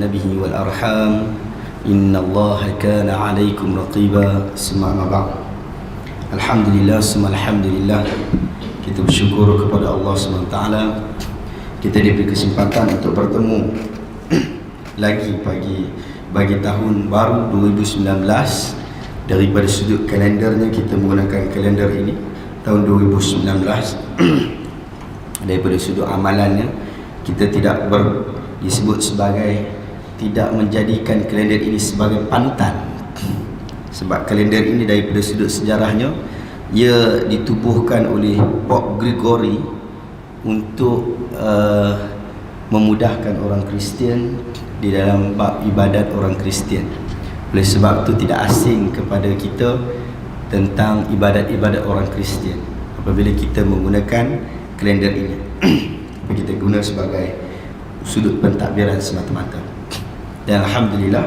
نبيه والأرحام إن الله كان عليكم رقيبا ثم أما بعد Alhamdulillah summa alhamdulillah, kita bersyukur kepada Allah SWT. Kita diberi kesempatan untuk bertemu lagi bagi tahun baru 2019. Daripada sudut kalendernya kita menggunakan kalender ini tahun 2019. Daripada sudut amalannya kita tidak disebut sebagai, tidak menjadikan kalender ini sebagai panutan. Sebab kalender ini daripada sudut sejarahnya, ia ditubuhkan oleh Pope Gregory untuk memudahkan orang Kristian di dalam bab ibadat orang Kristian. Oleh sebab itu tidak asing kepada kita tentang ibadat-ibadat orang Kristian apabila kita menggunakan kalender ini. Kita guna sebagai sudut pentadbiran semata-mata. Dan Alhamdulillah,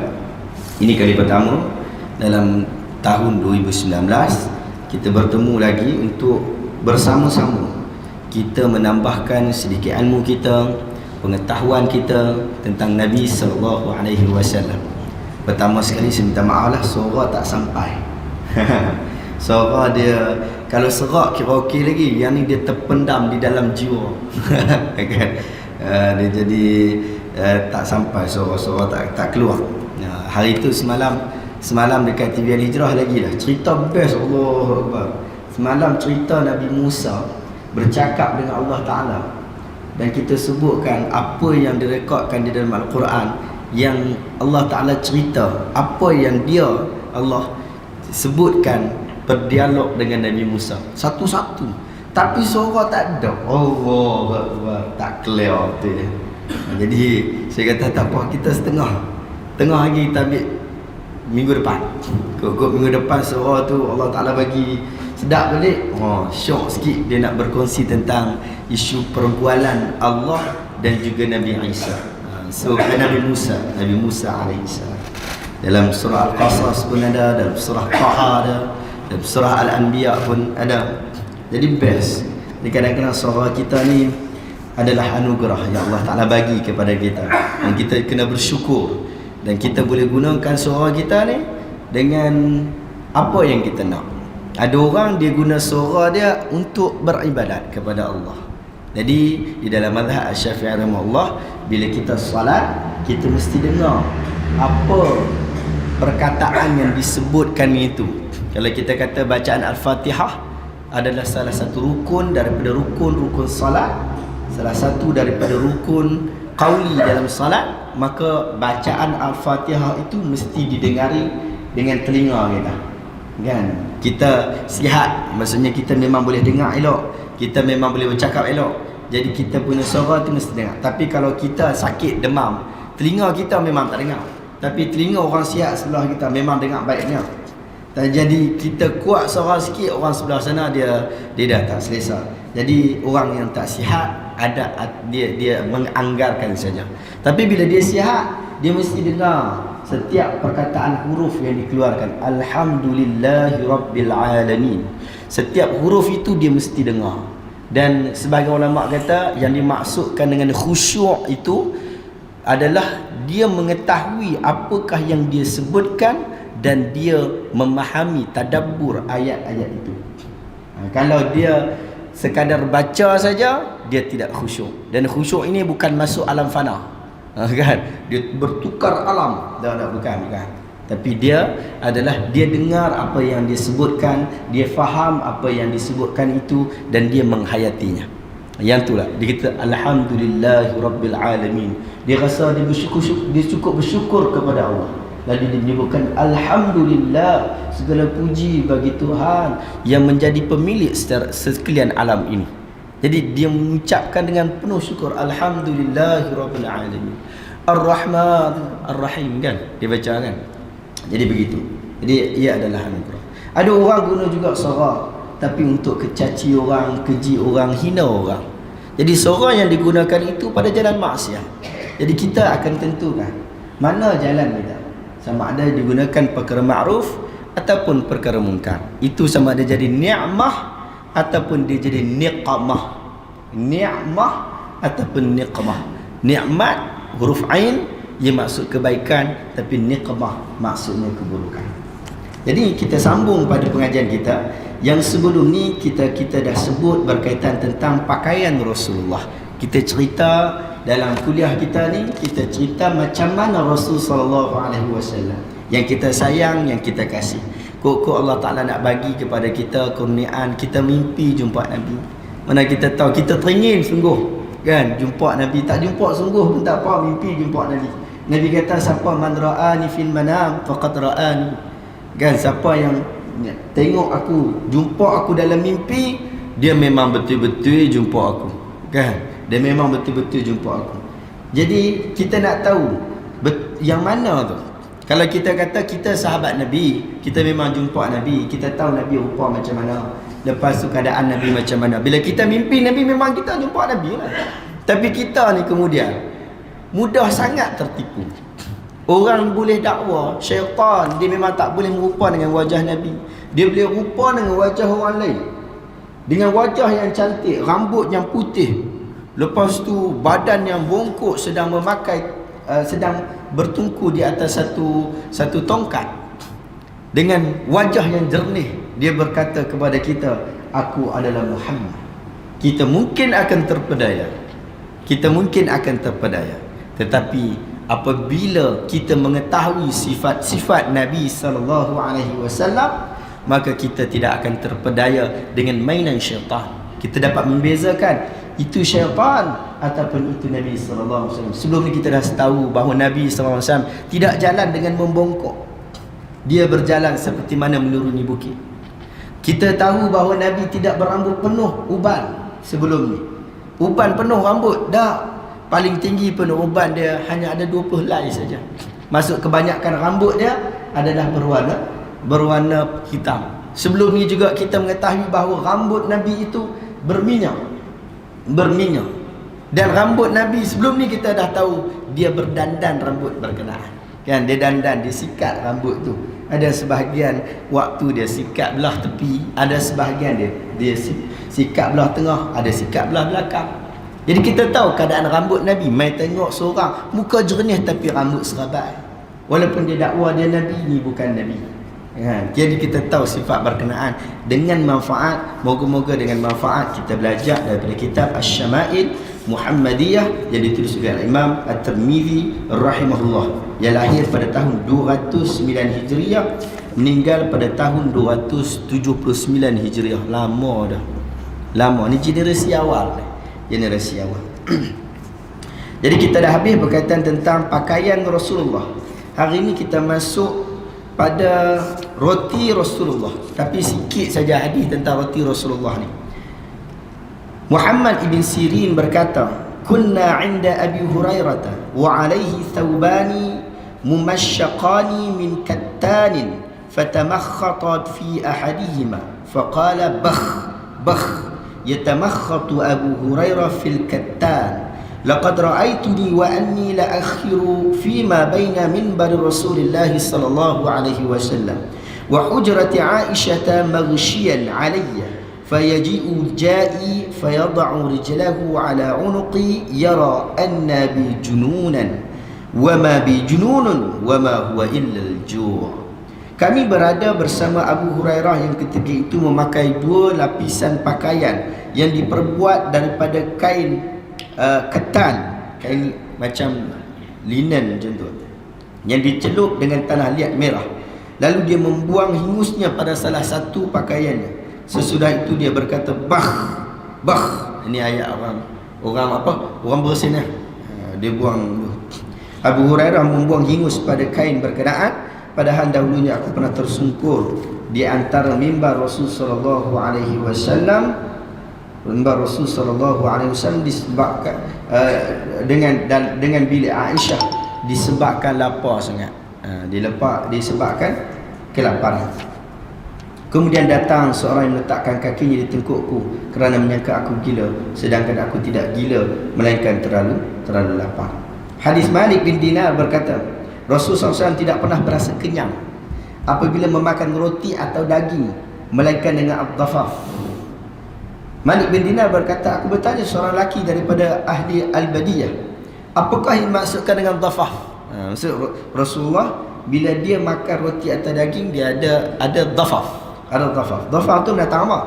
ini kali pertama dalam tahun 2019 kita bertemu lagi untuk bersama-sama kita menambahkan sedikit ilmu kita, pengetahuan kita tentang Nabi SAW. Pertama sekali saya minta maaf lah, suara tak sampai. Suara dia kalau serak kira okey lagi, yang ni dia terpendam di dalam jiwa. Kan? Dia jadi tak sampai, suara tak keluar. Hari itu semalam dekat TV Al-Hijrah lagi lah cerita best. Allah Akbar. Semalam cerita Nabi Musa bercakap dengan Allah Ta'ala, dan kita sebutkan apa yang direkodkan di dalam Al-Quran, yang Allah Ta'ala cerita apa yang Allah sebutkan berdialog dengan Nabi Musa satu-satu, tapi suara tak ada. Allah Akbar, tak clear tu je. Jadi saya kata tak apa, kita tengah lagi kita ambil minggu depan. Kok minggu depan suara tu Allah Ta'ala bagi sedap balik, syok sikit dia nak berkongsi tentang isu perbualan Allah dan juga Nabi Isa. So Nabi Musa AS. Dalam surah Al-Qasas pun ada, dalam surah Taha ada, dalam surah Al-Anbiya pun ada. Jadi best. Jadi kadang-kadang suara kita ni adalah anugerah yang Allah Ta'ala bagi kepada kita, dan kita kena bersyukur. Dan kita boleh gunakan suara kita ni dengan apa yang kita nak. Ada orang dia guna suara dia untuk beribadat kepada Allah. Jadi di dalam mazhab Syafi'i rahimahullah, bila kita salat, kita mesti dengar apa perkataan yang disebutkan itu. Kalau kita kata bacaan Al-Fatihah adalah salah satu rukun daripada rukun-rukun salat, salah satu daripada rukun qauli dalam salat, maka bacaan Al-Fatihah itu mesti didengari dengan telinga kita. Kan? Kita sihat, maksudnya kita memang boleh dengar elok, kita memang boleh bercakap elok. Jadi kita punya suara tu mesti dengar. Tapi kalau kita sakit demam, telinga kita memang tak dengar, tapi telinga orang sihat sebelah kita memang dengar baiknya. Dan jadi kita kuat suara sikit, orang sebelah sana dia dah tak selesa. Jadi orang yang tak sihat dia menganggarkan saja. Tapi bila dia sihat, dia mesti dengar setiap perkataan huruf yang dikeluarkan. Alhamdulillahi Rabbil Alamin. Setiap huruf itu dia mesti dengar. Dan sebagai ulama kata, yang dimaksudkan dengan khusyuk itu adalah dia mengetahui apakah yang dia sebutkan dan dia memahami tadabbur ayat-ayat itu. Kalau dia sekadar baca saja, dia tidak khusyuk. Dan khusyuk ini bukan masuk alam fana, kan? Dia bertukar alam. Bukan. Tapi dia dengar apa yang disebutkan, dia faham apa yang disebutkan itu, dan dia menghayatinya. Yang itulah dia kata Alhamdulillahi Rabbil Alamin. Dia rasa dia cukup bersyukur kepada Allah. Lalu dia menyebutkan Alhamdulillah, segala puji bagi Tuhan yang menjadi pemilik sekalian alam ini. Jadi dia mengucapkan dengan penuh syukur, Alhamdulillahi Rabbil Alamin, Ar-Rahman Ar-Rahim, kan? Dia baca, kan? Jadi begitu. Jadi ia adalah anugerah. Ada orang guna juga suara tapi untuk kecaci orang, keji orang, hina orang. Jadi suara yang digunakan itu pada jalan maksiat. Jadi kita akan tentukan mana jalan kita. Sama ada digunakan perkara ma'ruf ataupun perkara munkar. Itu sama ada jadi ni'mah ataupun dia jadi niqamah. Ni'mah ataupun niqamah. Ni'mat huruf ain, ia maksud kebaikan, tapi niqmah maksudnya keburukan. Jadi kita sambung pada pengajian kita yang sebelum ni kita dah sebut berkaitan tentang pakaian Rasulullah. Kita cerita dalam kuliah kita ni, kita cerita macam mana Rasul sallallahu alaihi wasallam yang kita sayang, yang kita kasih. Kok Allah Taala nak bagi kepada kita kurniaan, kita mimpi jumpa Nabi. Mana kita tahu, kita teringin sungguh kan jumpa Nabi. Tak jumpa sungguh pun tak apa, mimpi jumpa Nabi. Nabi kata, siapa man ra'ani fil manam faqad ra'ani. Kan, siapa yang tengok aku, jumpa aku dalam mimpi, dia memang betul-betul jumpa aku. Kan? Dia memang betul-betul jumpa aku. Jadi kita nak tahu yang mana tu. Kalau kita kata kita sahabat Nabi, kita memang jumpa Nabi, kita tahu Nabi rupa macam mana, lepas tu keadaan Nabi macam mana. Bila kita mimpi Nabi, memang kita jumpa Nabi lah. Tapi kita ni kemudian mudah sangat tertipu. Orang boleh dakwa syaitan dia memang tak boleh merupa dengan wajah Nabi. Dia boleh rupa dengan wajah orang lain, dengan wajah yang cantik, rambut yang putih, lepas tu badan yang bongkok, sedang sedang bertungku di atas satu tongkat, dengan wajah yang jernih. Dia berkata kepada kita, aku adalah Muhammad. Kita mungkin akan terpedaya, tetapi apabila kita mengetahui sifat-sifat Nabi sallallahu alaihi wasallam, maka kita tidak akan terpedaya dengan mainan syaitan. Kita dapat membezakan itu syaitan ataupun itu Nabi sallallahu alaihi wasallam. Sebelum ni kita dah tahu bahawa Nabi sallallahu alaihi wasallam tidak jalan dengan membongkok. Dia berjalan seperti mana menuruni bukit. Kita tahu bahawa Nabi tidak berambut penuh uban sebelum ni. Uban penuh rambut dah. Paling tinggi penuh uban dia hanya ada 20 helai saja. Maksud kebanyakan rambut dia adalah berwarna hitam. Sebelum ni juga kita mengetahui bahawa rambut Nabi itu berminyak. Dan rambut Nabi sebelum ni kita dah tahu dia berdandan rambut berkenaan. Kan, dia dandan, dia sikat rambut tu. Ada sebahagian waktu dia sikat belah tepi, ada sebahagian dia sikat belah tengah, ada sikat belah belakang. Jadi kita tahu keadaan rambut Nabi. Mai tengok seorang muka jernih tapi rambut serabai, walaupun dia dakwa dia Nabi, ni bukan Nabi. Jadi kita tahu sifat berkenaan dengan manfaat. Moga-moga dengan manfaat kita belajar daripada kitab Asy-Syama'il Muhammadiyah yang ditulis oleh Imam At-Tirmizi rahimahullah, yang lahir pada tahun 209 Hijriah, meninggal pada tahun 279 Hijriah. Lama dah. Lama ni generasi awal. Jadi kita dah habis berkaitan tentang pakaian Rasulullah. Hari ini kita masuk pada roti Rasulullah, tapi sikit saja hadis tentang roti Rasulullah ni. Muhammad ibn Sirin berkata, kunna 'inda Abi Hurairah wa 'alaihi thawbani mumashshaqani min kattanin fatamakhata fi ahadihima faqala bakh يتمخط أبو هريرة في الكتان لقد رأيتني وأني لأخر فيما بين منبر رسول الله صلى الله عليه وسلم وحجرة عائشة مغشيا علي فيجيء جائي فيضع رجله على عنقي يرى أن بي جنونا وما بي جنون وما هو إلا الجوع. Kami berada bersama Abu Hurairah yang ketika itu memakai 2 lapisan pakaian yang diperbuat daripada kain ketan, kain macam linen macam tu, yang dicelup dengan tanah liat merah. Lalu dia membuang hingusnya pada salah satu pakaiannya. Sesudah itu dia berkata, bah. Ini ayat orang bersin lah. Dia buang. Abu Hurairah membuang hingus pada kain berkenaan, padahal dahulunya aku pernah tersungkur di antara mimbar Rasul sallallahu alaihi wasallam. Mimbar Rasul sallallahu alaihi wasallam disebabkan dengan bilik Aisyah disebabkan lapar sangat. Disebabkan kelaparan. Kemudian datang seorang yang meletakkan kakinya di tengkukku kerana menyangka aku gila, sedangkan aku tidak gila melainkan terlalu lapar. Hadis Malik bin Dinar berkata, Rasulullah SAW tidak pernah berasa kenyang apabila memakan roti atau daging, melainkan dengan ad-dhafaf. Malik bin Dinar berkata, aku bertanya seorang lelaki daripada ahli Al-Badiyah, apakah yang dimaksudkan dengan dhafaf? Maksud Rasulullah bila dia makan roti atas daging, dia ada dhafaf. Ada dhafaf. Dhafaf tu datang apa?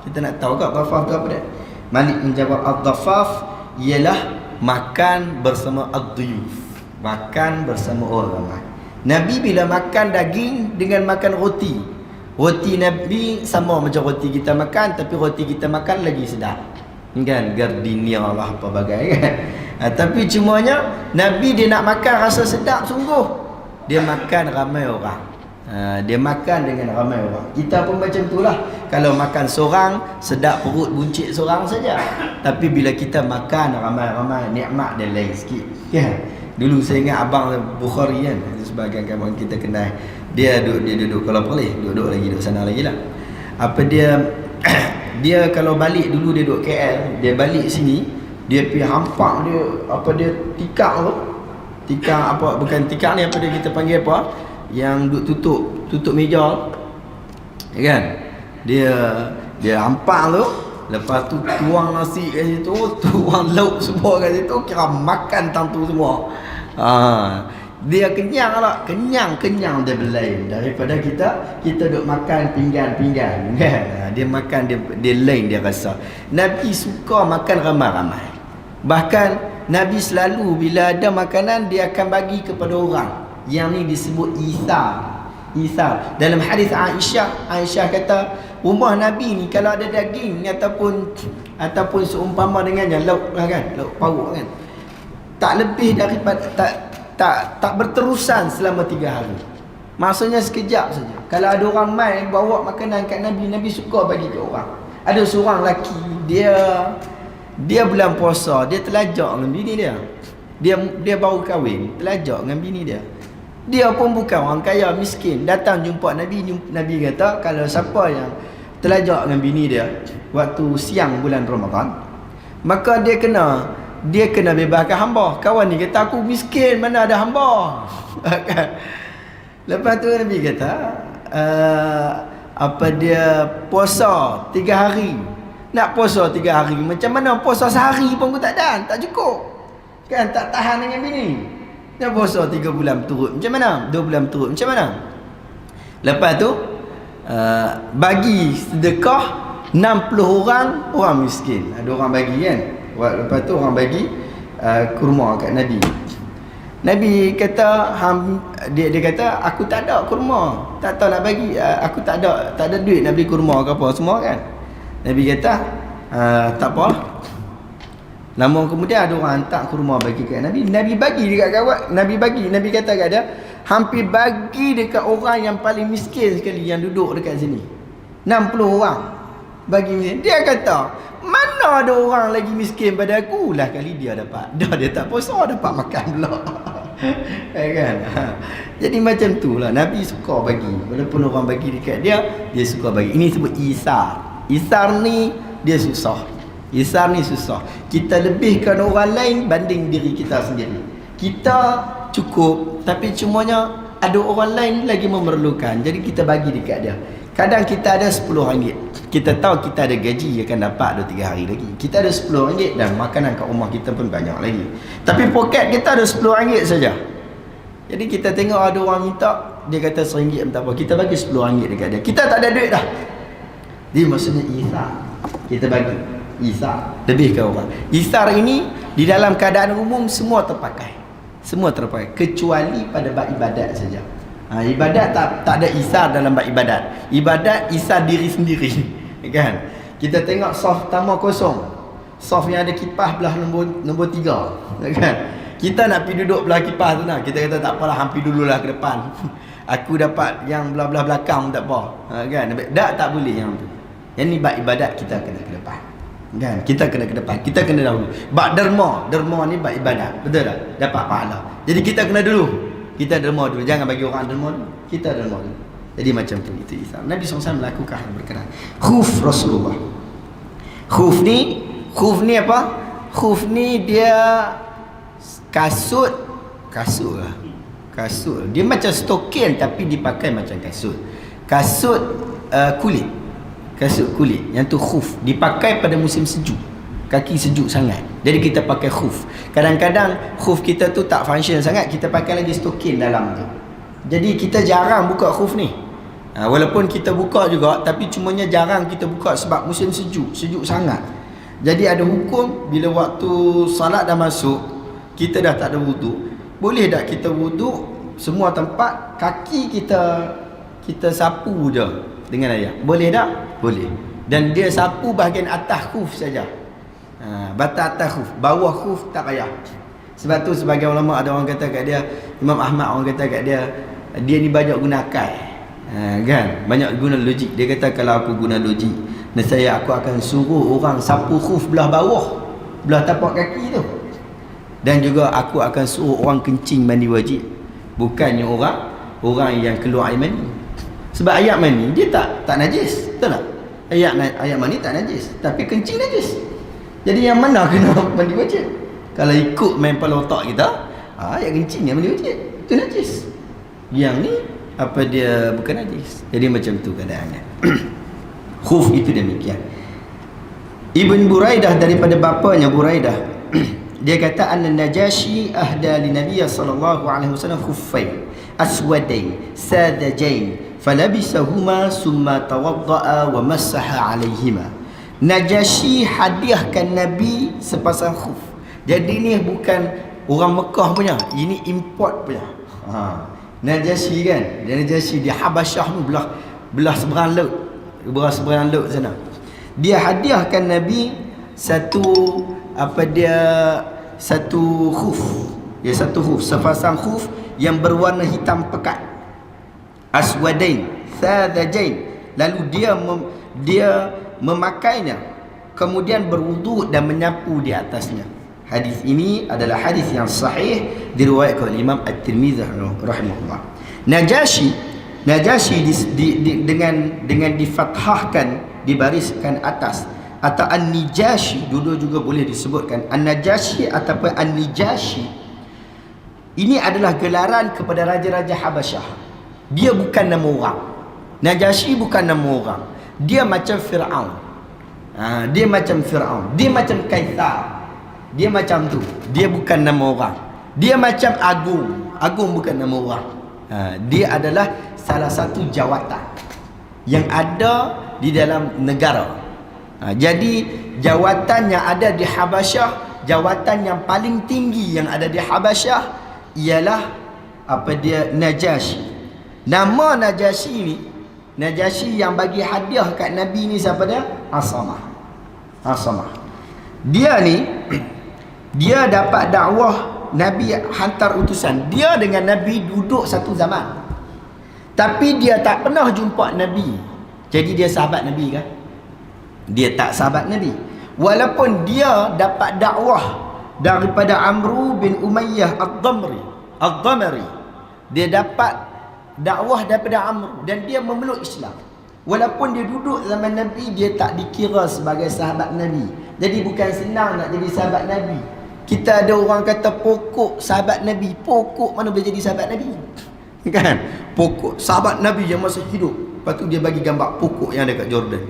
Kita nak tahu tak dhafaf tu apa dia? Malik menjawab ad-dhafaf ialah makan bersama ad-duyuf. Makan bersama orang ramai. Nabi bila makan daging dengan makan roti. Roti Nabi sama macam roti kita makan, tapi roti kita makan lagi sedap. Kan gardenia lah apa bagai kan. Tapi cumanya Nabi dia nak makan rasa sedap sungguh, dia makan ramai orang. Dia makan dengan ramai orang. Kita pun macam itulah. Kalau makan seorang, sedap perut buncit seorang saja. Tapi bila kita makan ramai-ramai, nikmat dia lain sikit. Kan? Dulu saya ingat abang Bukhari kan, sebagian kawan kita kenal. Dia duduk kalau boleh duduk lagi duduk sana lagi lah. Apa dia dia kalau balik dulu dia duduk KL, dia balik sini, dia pergi hampak dia apa dia tikar tu. Tikar apa, bukan tikar ni, apa dia kita panggil apa? Yang duduk tutup meja. Kan? Dia hampak tu, lepas tu tuang nasi kat situ, tuang lauk semua kat situ, kira makan tentu semua. Dia kenyang lah, kenyang dia berlain daripada kita duk makan pinggan kan. Dia makan dia lain dia rasa. Nabi suka makan ramai-ramai. Bahkan Nabi selalu bila ada makanan dia akan bagi kepada orang. Yang ni disebut isar. Dalam hadis Aisyah kata rumah Nabi ni kalau ada daging ataupun seumpama dengannya lauk lah kan, lauk pauk kan, tak lebih daripada tak berterusan selama 3 hari. Maksudnya sekejap saja. Kalau ada orang mai bawa makanan kat Nabi suka bagi ke orang. Ada seorang lelaki, dia bulan puasa, dia telajak dengan bini dia. Dia baru kahwin, telajak dengan bini dia. Dia pun bukan orang kaya, miskin. Datang jumpa Nabi kata kalau siapa yang telajak dengan bini dia waktu siang bulan Ramadan, maka dia kena bebaskan hamba. Kawan ni kata aku miskin, mana ada hamba. Lepas tu Nabi kata dia puasa 3 hari. Nak puasa 3 hari, macam mana puasa sehari pun aku tak ada, tak cukup. Kan tak tahan dengan bini. Nak puasa 3 bulan berturut macam mana? 2 bulan berturut macam mana? Lepas tu bagi sedekah 60 orang miskin. Ada orang bagi kan. Lepas tu orang bagi kurma kat Nabi. Nabi kata dia kata aku tak ada kurma, tak tahu nak bagi, aku tak ada duit nak beli kurma ke apa semua kan. Nabi kata tak apa. Lama kemudian ada orang hantar kurma bagi kat Nabi. Nabi bagi dekat kawan, Nabi kata kat dia, hampir bagi dekat orang yang paling miskin sekali yang duduk dekat sini. 60 orang bagi miskin. Dia kata, mana ada orang lagi miskin pada aku? Lah kali dia dapat. Dia tak puasa dapat makan pula. Kan? Jadi macam tu lah. Nabi suka bagi. Walaupun orang bagi dekat dia suka bagi. Ini sebut isar. Isar ni dia susah. Isar ni susah. Kita lebihkan orang lain banding diri kita sendiri. Kita cukup, tapi cumanya ada orang lain lagi memerlukan. Jadi kita bagi dekat dia. Kadang kita ada RM10. Kita tahu kita ada gaji akan dapat 2-3 hari lagi. Kita ada RM10 dan makanan kat rumah kita pun banyak lagi. Tapi poket kita ada RM10 saja. Jadi kita tengok ada orang minta, dia kata RM1 tak apa. Kita bagi RM10 dekat dia. Kita tak ada duit dah. Dia maksudnya isar. Kita bagi isar, lebih ke orang. Isar ini di dalam keadaan umum semua terpakai. Semua terpakai kecuali pada bab ibadat saja. Ibadat tak ada isar dalam bab ibadat. Ibadat isar diri sendiri. Kan? Kita tengok saf pertama kosong. Saf yang ada kipas belah nombor 3. Kan? Kita nak pergi duduk belah kipas tu nak. Kita kata tak apalah, hampir dululah ke depan. Aku dapat yang belah-belah belakang tak apa. Kan? Tak boleh yang tu. Yang ni bab ibadat kita kena ke depan. Kan? Kita kena ke depan. Kita kena dahulu. Bab derma ni bab ibadat. Betul tak? Dapat pahala. Jadi kita kena dulu. Kita derma dulu. Jangan bagi orang derma dulu. Kita derma dulu. Jadi macam tu. Itu Islam. Nabi SAW melakukan hal berkenaan. Khuf Rasulullah. Khuf ni apa? Khuf ni dia kasut lah. Kasut. Dia macam stokin tapi dipakai macam kasut. Kasut kulit. Kasut kulit. Yang tu khuf. Dipakai pada musim sejuk. kaki sejuk sangat. Jadi kita pakai khuf. Kadang-kadang khuf kita tu tak function sangat, kita pakai lagi stokin dalam tu. Jadi kita jarang buka khuf ni. Walaupun kita buka juga, tapi cumanya jarang kita buka sebab musim sejuk sangat. Jadi ada hukum bila waktu salat dah masuk, kita dah tak ada wuduk, boleh tak kita wuduk semua tempat, kaki kita sapu je dengan air? Boleh tak? Boleh. Dan dia sapu bahagian atas khuf saja. Batas atas khuf, bawah khuf tak payah. Sebab tu sebagai ulama ada orang kata kat dia, Imam Ahmad orang kata kat dia ni banyak guna akal. Kan? Banyak guna logik. Dia kata kalau aku guna logik, nescaya aku akan suruh orang sapu khuf belah bawah, belah tapak kaki tu. Dan juga aku akan suruh orang kencing mandi wajib, bukannya orang yang keluar air mani. Sebab air mani dia tak najis, betul tak? Air mani tak najis, tapi kencing najis. Jadi yang mana kena mandi wajib? Kalau ikut main kepala otak kita, air kencing yang mandi wajib, itu najis. Yang ni apa dia bukan najis. Jadi macam tu keadaannya. Khuf itu demikian. Ibn Buraidah daripada bapanya Buraidah dia kata an-Najashi ahda li Nabiy sallallahu alaihi wasallam khuffain aswadain sadajain falabisahuma summa tawaddaa wa massaha alaihima. Najashi hadiahkan Nabi sepasang khuf. Jadi ni bukan orang Mekah punya, ini import punya. Najashi kan, Najashi di Habasyah ni belah seberang laut sana. Dia hadiahkan Nabi satu khuf. Dia satu khuf, sepasang khuf yang berwarna hitam pekat. Aswadain sadajain. Lalu dia memakainya, kemudian berwuduk dan menyapu di atasnya. Hadis ini adalah hadis yang sahih diriwayatkan oleh Imam At-Tirmizi rahimahullah. Najashi dengan difathahkan, dibariskan atas, atau An-Nijashi, dua juga boleh disebutkan An-Najashi ataupun An-Nijashi. Ini adalah gelaran kepada raja-raja Habasyah. Dia bukan nama orang. Najashi bukan nama orang. Dia macam Fir'aun. Dia macam Fir'aun. Dia macam Kaisar. Dia macam tu. Dia bukan nama orang. Dia macam Agung. Agung bukan nama orang. Dia adalah salah satu jawatan yang ada di dalam negara. Jadi jawatan yang ada di Habasyah, jawatan yang paling tinggi yang ada di Habasyah ialah Najashi. Nama Najashi ni, Najashi yang bagi hadiah kat Nabi ni siapa dia? Asamah. Dia dapat dakwah, Nabi hantar utusan. Dia dengan Nabi duduk satu zaman, tapi dia tak pernah jumpa Nabi. Jadi dia sahabat Nabi kan? Dia tak sahabat Nabi. Walaupun dia dapat dakwah daripada Amru bin Umayyah Ad-Damri. Dia dapat dakwah daripada Amr dan dia memeluk Islam. Walaupun dia duduk zaman Nabi, dia tak dikira sebagai sahabat Nabi. Jadi bukan senang nak jadi sahabat Nabi. Kita ada orang kata pokok sahabat Nabi. Pokok mana boleh jadi sahabat Nabi? Kan? Pokok sahabat Nabi yang masih hidup. Lepas tu dia bagi gambar pokok yang ada kat Jordan.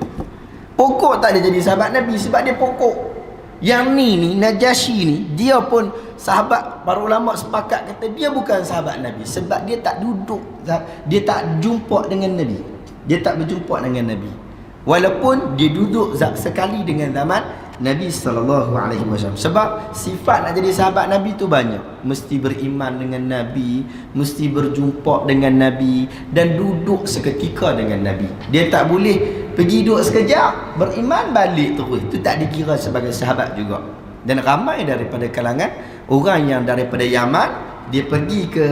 Pokok tak ada jadi sahabat Nabi sebab dia pokok. Yang ni Najashi ni, dia pun sahabat, para ulama sepakat kata dia bukan sahabat Nabi sebab dia tak duduk, dia tak jumpa dengan Nabi. Dia tak berjumpa dengan Nabi. Walaupun dia duduk sekali dengan zaman Nabi SAW. Sebab sifat nak jadi sahabat Nabi tu banyak. Mesti beriman dengan Nabi, mesti berjumpa dengan Nabi, dan duduk seketika dengan Nabi. Dia tak boleh pergi duduk sekejap, beriman balik terus. Itu tak dikira sebagai sahabat juga. Dan ramai daripada kalangan orang yang daripada Yaman, dia pergi ke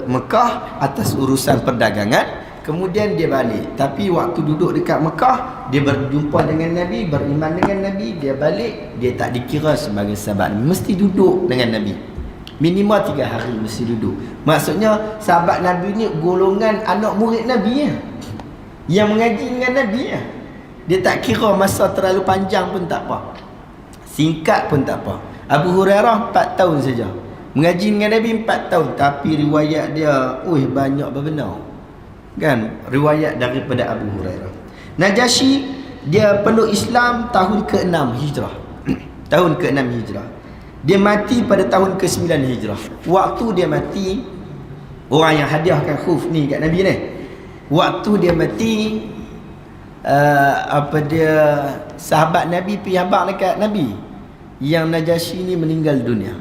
Mekah atas urusan perdagangan, kemudian dia balik. Tapi waktu duduk dekat Mekah, dia berjumpa dengan Nabi, beriman dengan Nabi, dia balik, dia tak dikira sebagai sahabat Nabi. Mesti duduk dengan Nabi. Minimal 3 hari mesti duduk. Maksudnya sahabat Nabi ni golongan anak murid Nabi ya, yang mengaji dengan Nabi ya. Dia tak kira masa terlalu panjang pun tak apa, singkat pun tak apa. Abu Hurairah 4 tahun saja mengaji dengan Nabi, 4 tahun. Tapi riwayat dia banyak berbenar kan, riwayat daripada Abu Hurairah. Najashi dia peluk Islam tahun ke-6 Hijrah. tahun ke-6 Hijrah. Dia mati pada tahun ke-9 Hijrah. Waktu dia mati, orang yang hadiahkan khuf ni kat Nabi ni, waktu dia mati, sahabat Nabi pergi habaq dekat Nabi yang Najasyi ni meninggal dunia.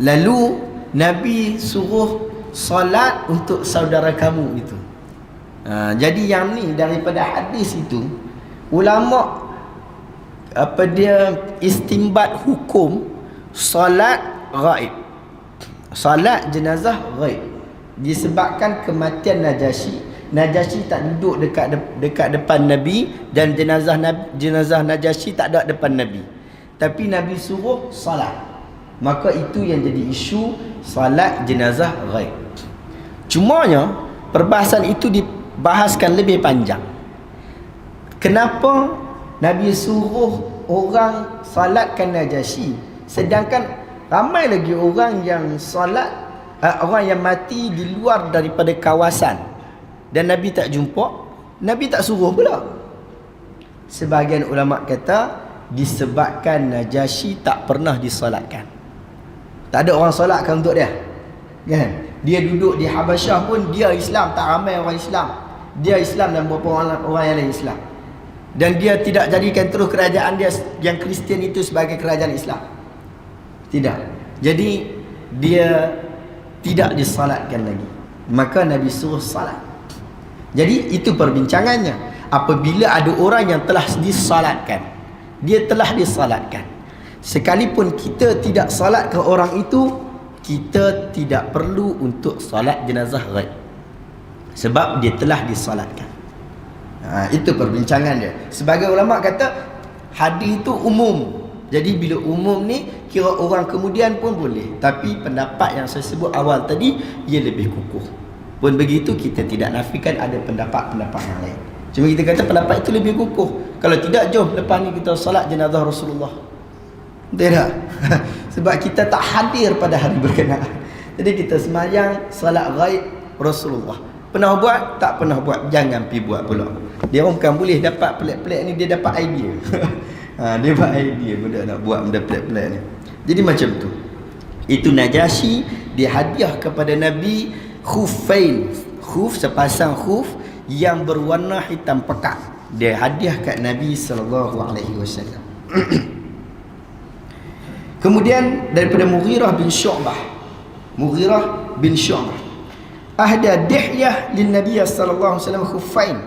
Lalu Nabi suruh solat untuk saudara kamu itu. Jadi yang ni daripada hadis itu, ulama istimbat hukum solat ghaib, solat jenazah ghaib, disebabkan kematian Najasyi tak duduk dekat depan Nabi, dan jenazah Najasyi tak ada depan Nabi, tapi Nabi suruh solat. Maka itu yang jadi isu solat jenazah ghaib. Cumanya perbahasan itu dibahaskan lebih panjang. Kenapa Nabi suruh orang solatkan Najasyi, sedangkan ramai lagi orang yang solat, orang yang mati di luar daripada kawasan, dan Nabi tak jumpa, Nabi tak suruh pula. Sebahagian ulama kata disebabkan Najasyi tak pernah disolatkan. Tak ada orang solatkan untuk dia, kan? Dia duduk di Habasyah pun dia Islam, tak ramai orang Islam. Dia Islam dan beberapa orang yang lain Islam. Dan dia tidak jadikan terus kerajaan dia yang Kristian itu sebagai kerajaan Islam. Tidak. Jadi dia tidak disolatkan lagi. Maka Nabi suruh solat. Jadi itu perbincangannya. Apabila ada orang yang telah disolatkan, dia telah disolatkan, sekalipun kita tidak solat ke orang itu, kita tidak perlu untuk solat jenazah ghaib, sebab dia telah disolatkan. Itu perbincangan dia. Sebagai ulama kata hadis itu umum. Jadi bila umum ni, kira orang kemudian pun boleh. Tapi pendapat yang saya sebut awal tadi, ia lebih kukuh. Pun begitu, kita tidak nafikan ada pendapat-pendapat yang lain. Cuma kita kata pendapat itu lebih kukuh. Kalau tidak, jom lepas ni kita solat jenazah Rasulullah. Tidak. Sebab kita tak hadir pada hari berkenaan. Jadi kita semayang solat ghaib Rasulullah. Pernah buat? Tak pernah buat. Jangan pergi buat pula. Dia orang bukan boleh dapat pelik-pelik ni, dia dapat idea. Dia dapat idea benda nak buat benda pelik-pelik ni. Jadi macam tu. Itu Najasyi, dia hadiah kepada Nabi khufain. Khuf, sepasang khuf yang berwarna hitam pekat. Dia hadiah kat Nabi SAW. Kemudian daripada Mughirah bin Syu'bah, ahda Dihyah lin Nabi sallallahu alaihi wasallam khuffain.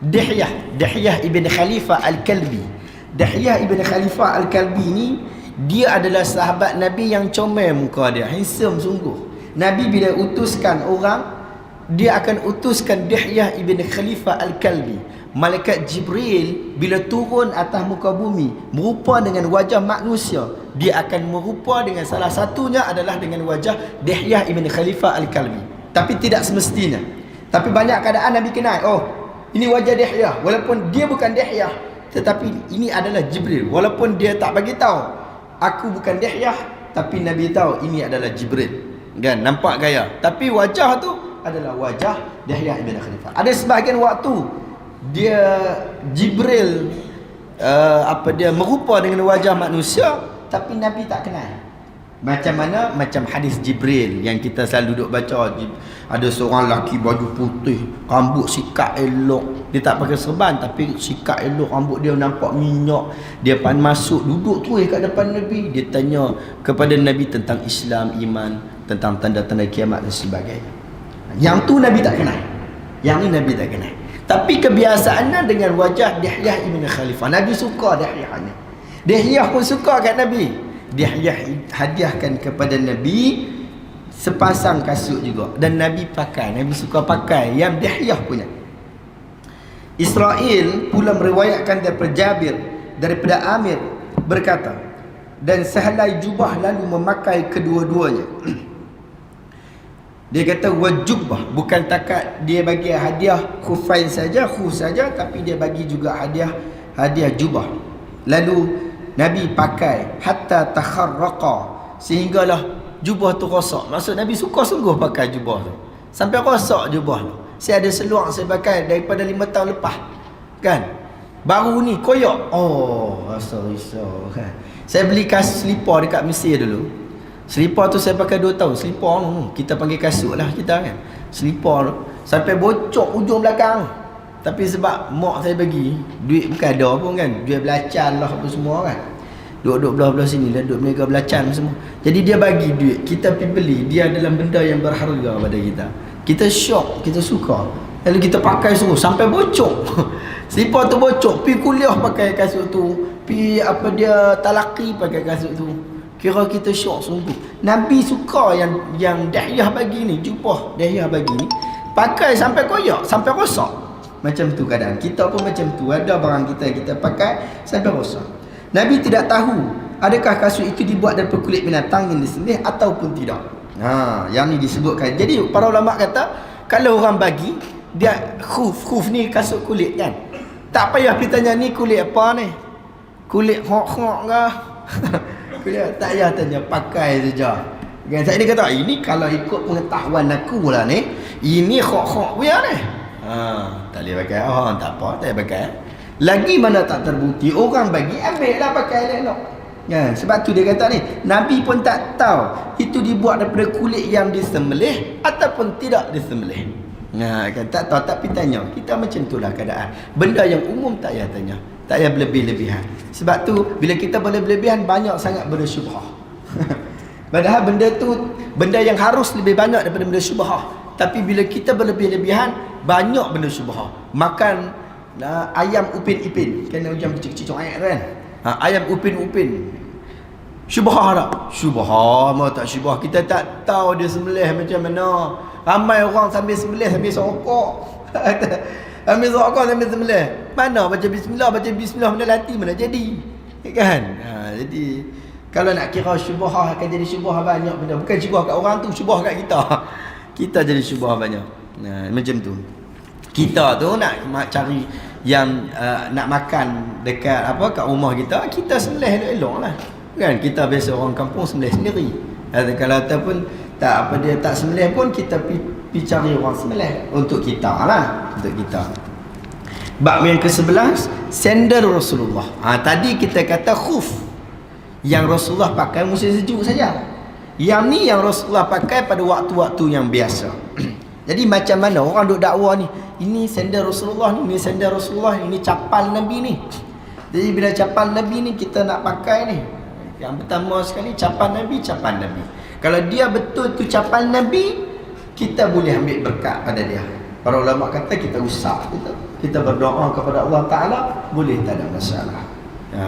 Dihyah ibn Khalifah Al-Kalbi. Dihyah ibn Khalifah Al-Kalbi ni, dia adalah sahabat Nabi yang comel muka dia, handsome sungguh. Nabi bila utuskan orang, dia akan utuskan Dihyah ibn Khalifah Al-Kalbi. Malaikat Jibril bila turun atas muka bumi merupa dengan wajah manusia, dia akan merupa dengan salah satunya adalah dengan wajah Dihyah ibn Khalifah Al-Kalbi. Tapi tidak semestinya. Tapi banyak keadaan Nabi kenal, oh ini wajah Dihyah, walaupun dia bukan Dihyah, tetapi ini adalah Jibril. Walaupun dia tak bagi tahu aku bukan Dihyah, tapi Nabi tahu ini adalah Jibril. Kan, nampak gaya. Tapi wajah tu adalah wajah Dihyah ibn Khalifah. Ada sebahagian waktu dia Jibril dia merupa dengan wajah manusia, tapi Nabi tak kenal. Macam mana? Macam hadis Jibril yang kita selalu duduk baca. Ada seorang lelaki baju putih, rambut sikat elok, dia tak pakai serban tapi sikat elok, rambut dia nampak minyak. Dia masuk duduk terus kat depan Nabi. Dia tanya kepada Nabi tentang Islam, iman, tentang tanda-tanda kiamat dan sebagainya. Yang tu Nabi tak kenal, yang ni Nabi tak kenal. Tapi kebiasaannya dengan wajah Dihyah ibn Khalifah. Nabi suka Dihyah ni. Dihyah pun suka kat Nabi. Dihyah hadiahkan kepada Nabi sepasang kasut juga, dan Nabi pakai. Nabi suka pakai yang Dihyah punya. Israel pula meriwayatkan daripada Jabir, daripada Amir berkata, dan sehelai jubah lalu memakai kedua-duanya. Dia kata wajubah, bukan takat dia bagi hadiah khufain saja, khuf saja, tapi dia bagi juga hadiah jubah. Lalu Nabi pakai hatta takharraqa, sehinggalah jubah tu rosak. Maksud Nabi suka sungguh pakai jubah tu, sampai rosak jubah tu. Saya ada seluar saya pakai daripada 5 tahun lepas, kan? Baru ni koyak. Oh, risau. Saya beli kasut selipar dekat Mesir dulu. Selipar tu saya pakai 2 tahun. Selipar tu kita panggil kasut lah kita kan. Selipar tu sampai bocok ujung belakang. Tapi sebab mak saya bagi duit, bukan ada pun kan, duit belacan lah apa semua kan. Duduk belah-belah sini lah, duduk mega belacan semua. Jadi dia bagi duit, kita pergi beli. Dia adalah benda yang berharga pada kita. Kita syok, kita suka. Lalu kita pakai semua sampai bocok. Selipar tu bocok, pi kuliah pakai kasut tu, pi apa dia talaki pakai kasut tu. Kira kita syok sungguh. Nabi suka yang Dahiyah bagi ni, jubah Dahiyah bagi ni, pakai sampai koyak, sampai rosak. Macam tu keadaan. Kita pun macam tu. Ada barang kita pakai sampai rosak. Nabi tidak tahu adakah kasut itu dibuat daripada kulit binatang yang disembelih ataupun tidak. Yang ni disebutkan. Jadi para ulama kata, kalau orang bagi dia khuf ni kasut kulit kan, tak payah kita tanya ni kulit apa ni, kulit hok-hok ke kulit, tak payah tanya, pakai saja kan. Saya dia kata ini kalau ikut pengetahuan aku lah ni, ini hok-hok punya ni, tak boleh pakai. Tak apa, tak boleh pakai. Lagi mana tak terbukti, orang bagi, ambil lah pakai elok kan. Sebab tu dia kata ni, Nabi pun tak tahu itu dibuat daripada kulit yang disembelih ataupun tidak disembelih. Kan tak tahu, tapi tanya. Kita macam itulah keadaan. Benda yang umum tak payah tanya, tak payah berlebih-lebihan. Sebab tu bila kita berlebih-lebihan, banyak sangat benda syubhah. Padahal benda tu benda yang harus lebih banyak daripada benda syubhah. Tapi bila kita berlebih-lebihan, banyak benda syubhah. Makan ayam upin-ipin, kan ayam kecil-kecil kan, ayam upin-upin, syubhah tak? Syubhah, mau tak syubhah, kita tak tahu dia sembelih macam mana. Ramai orang sambil sembelih sambil sokok. Ambil sokok sambil sembelih. Mana baca bismillah benda lati mana jadi, kan? Jadi kalau nak kira syubhah, akan jadi syubhah banyak benda. Bukan syubhah kat orang tu, syubhah kat kita. Kita jadi syubhah banyak. Macam tu. Kita tu nak cari yang nak makan dekat kat rumah kita, kita sembelih elok-elok lah kan. Kita biasa orang kampung sembelih sendiri. Kalau ataupun tak dia tak sembelih pun, kita pergi cari orang sembelih untuk kita lah, untuk kita. Bab yang ke-11, sandal Rasulullah. Tadi kita kata khuf yang Rasulullah pakai musim sejuk saja. Yang ni yang Rasulullah pakai pada waktu-waktu yang biasa. Jadi macam mana orang duk dakwa ni, ini sandal Rasulullah ni, ini sandal Rasulullah, ini capal Nabi ni. Jadi bila capal Nabi ni kita nak pakai ni, yang pertama sekali capal Nabi. Kalau dia betul tu capal Nabi, kita boleh ambil berkat pada dia. Para ulama kata kita usap, kita berdoa kepada Allah Ta'ala, boleh, tak ada masalah.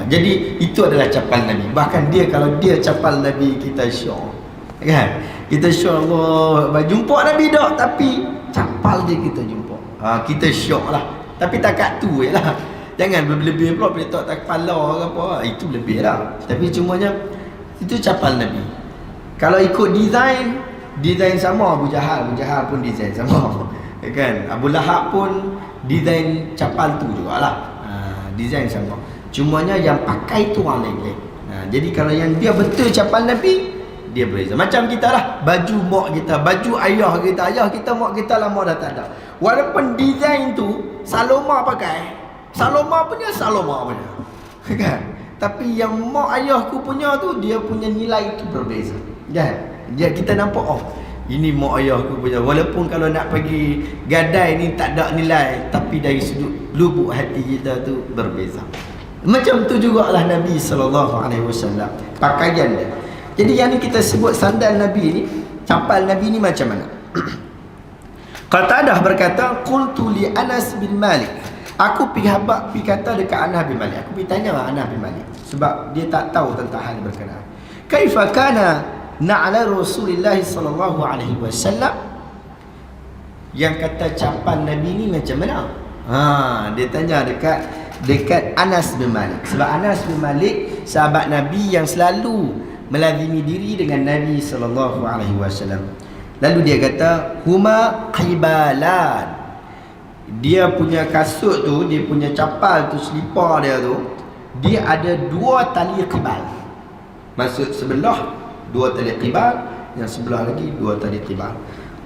Jadi itu adalah capal Nabi. Bahkan dia, kalau dia capal Nabi, kita syok kan. Kita syok Allah, jumpa Nabi dah, tapi capal dia kita jumpa, kita syok lah. Tapi takat tu je lah. Jangan berlebih pula bila tak kepala ke apa, itu lebih lah. Tapi cumanya itu capal Nabi. Kalau ikut design sama, Abu Jahal pun design sama kan. Abu Lahab pun design capal tu jugalah, design sama. Cumanya yang pakai tu orang lain. Jadi kalau yang dia betul capal Nabi, dia berbeza. Macam kita lah, baju mak kita, baju ayah kita mak kita lama dah tak ada. Walaupun design tu Saloma pakai, Saloma punya kan. Tapi yang mak ayahku punya tu, dia punya nilai tu berbeza kan. Kita nampak, ini mak ayahku punya. Walaupun kalau nak pergi gadai ni tak ada nilai, tapi dari sudut lubuk hati kita tu berbeza. Macam tu jugalah Nabi SAW, pakaian dia. Jadi yang ni kita sebut sandal Nabi ni, capal Nabi ni macam mana? Qatadah berkata, qultu li Anas bin Malik, aku pergi kata dekat Anas bin Malik, aku pergi tanya Anas bin Malik, sebab dia tak tahu tentang hal berkenaan. Kaifa kana na'la Rasulullah sallallahu alaihi wasallam, yang kata capal Nabi ni macam mana? Dia tanya dekat Anas bin Malik. Sebab Anas bin Malik sahabat Nabi yang selalu melazimi diri dengan Nabi sallallahu alaihi wasallam. Lalu dia kata, huma qibalan. Dia punya kasut tu, dia punya capal tu, selipar dia tu, dia ada 2 tali qibal. Maksud sebelah 2 tali qibal, yang sebelah lagi 2 tali qibal.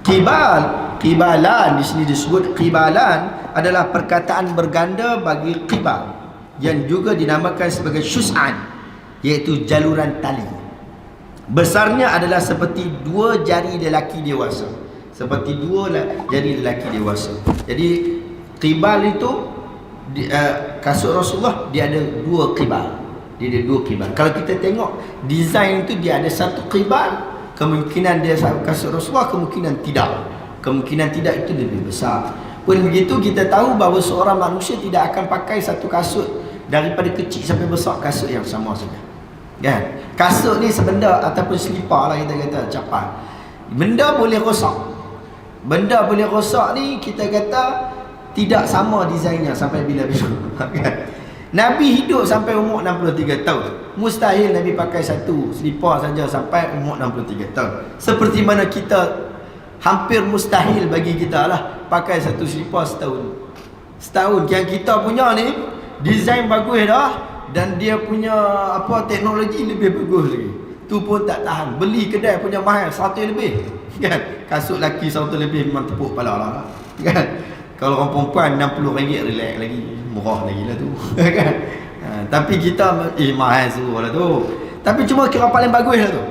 Qibalan di sini disebut qibalan adalah perkataan berganda bagi qibal. yang juga dinamakan sebagai syus'an, iaitu jaluran tali. Besarnya adalah seperti 2 jari lelaki dewasa. Seperti 2 jari lelaki dewasa. Jadi qibal itu kasut Rasulullah dia ada 2 qibal. Dia ada 2 qibal. Kalau kita tengok design itu dia ada 1 qibal, kemungkinan dia kasut Rasulullah, kemungkinan tidak. Kemungkinan tidak itu lebih besar. Pun begitu kita tahu bahawa seorang manusia tidak akan pakai satu kasut daripada kecil sampai besar, kasut yang sama saja. Kan? Kasut ni sebenda ataupun selipar lah kita kata, capai. Benda boleh rosak. Benda boleh rosak ni kita kata tidak sama desainnya sampai bila-bila. Kan? Nabi hidup sampai umur 63 tahun. Mustahil Nabi pakai satu selipar saja sampai umur 63 tahun. Seperti mana kita hampir mustahil bagi kita lah pakai satu selipar setahun. Yang kita punya ni design bagus dah, dan dia punya teknologi lebih bagus lagi. Tu pun tak tahan. Beli kedai punya mahal 100 lebih. Kan? Kasut laki 100 lebih memang tepuk kepala lah. Kan? Kalau orang perempuan RM60 relax lagi, murah lagi lah tu. Kan? Tapi kita mahal suruh lah tu. Tapi cuma kira paling bagus lah tu.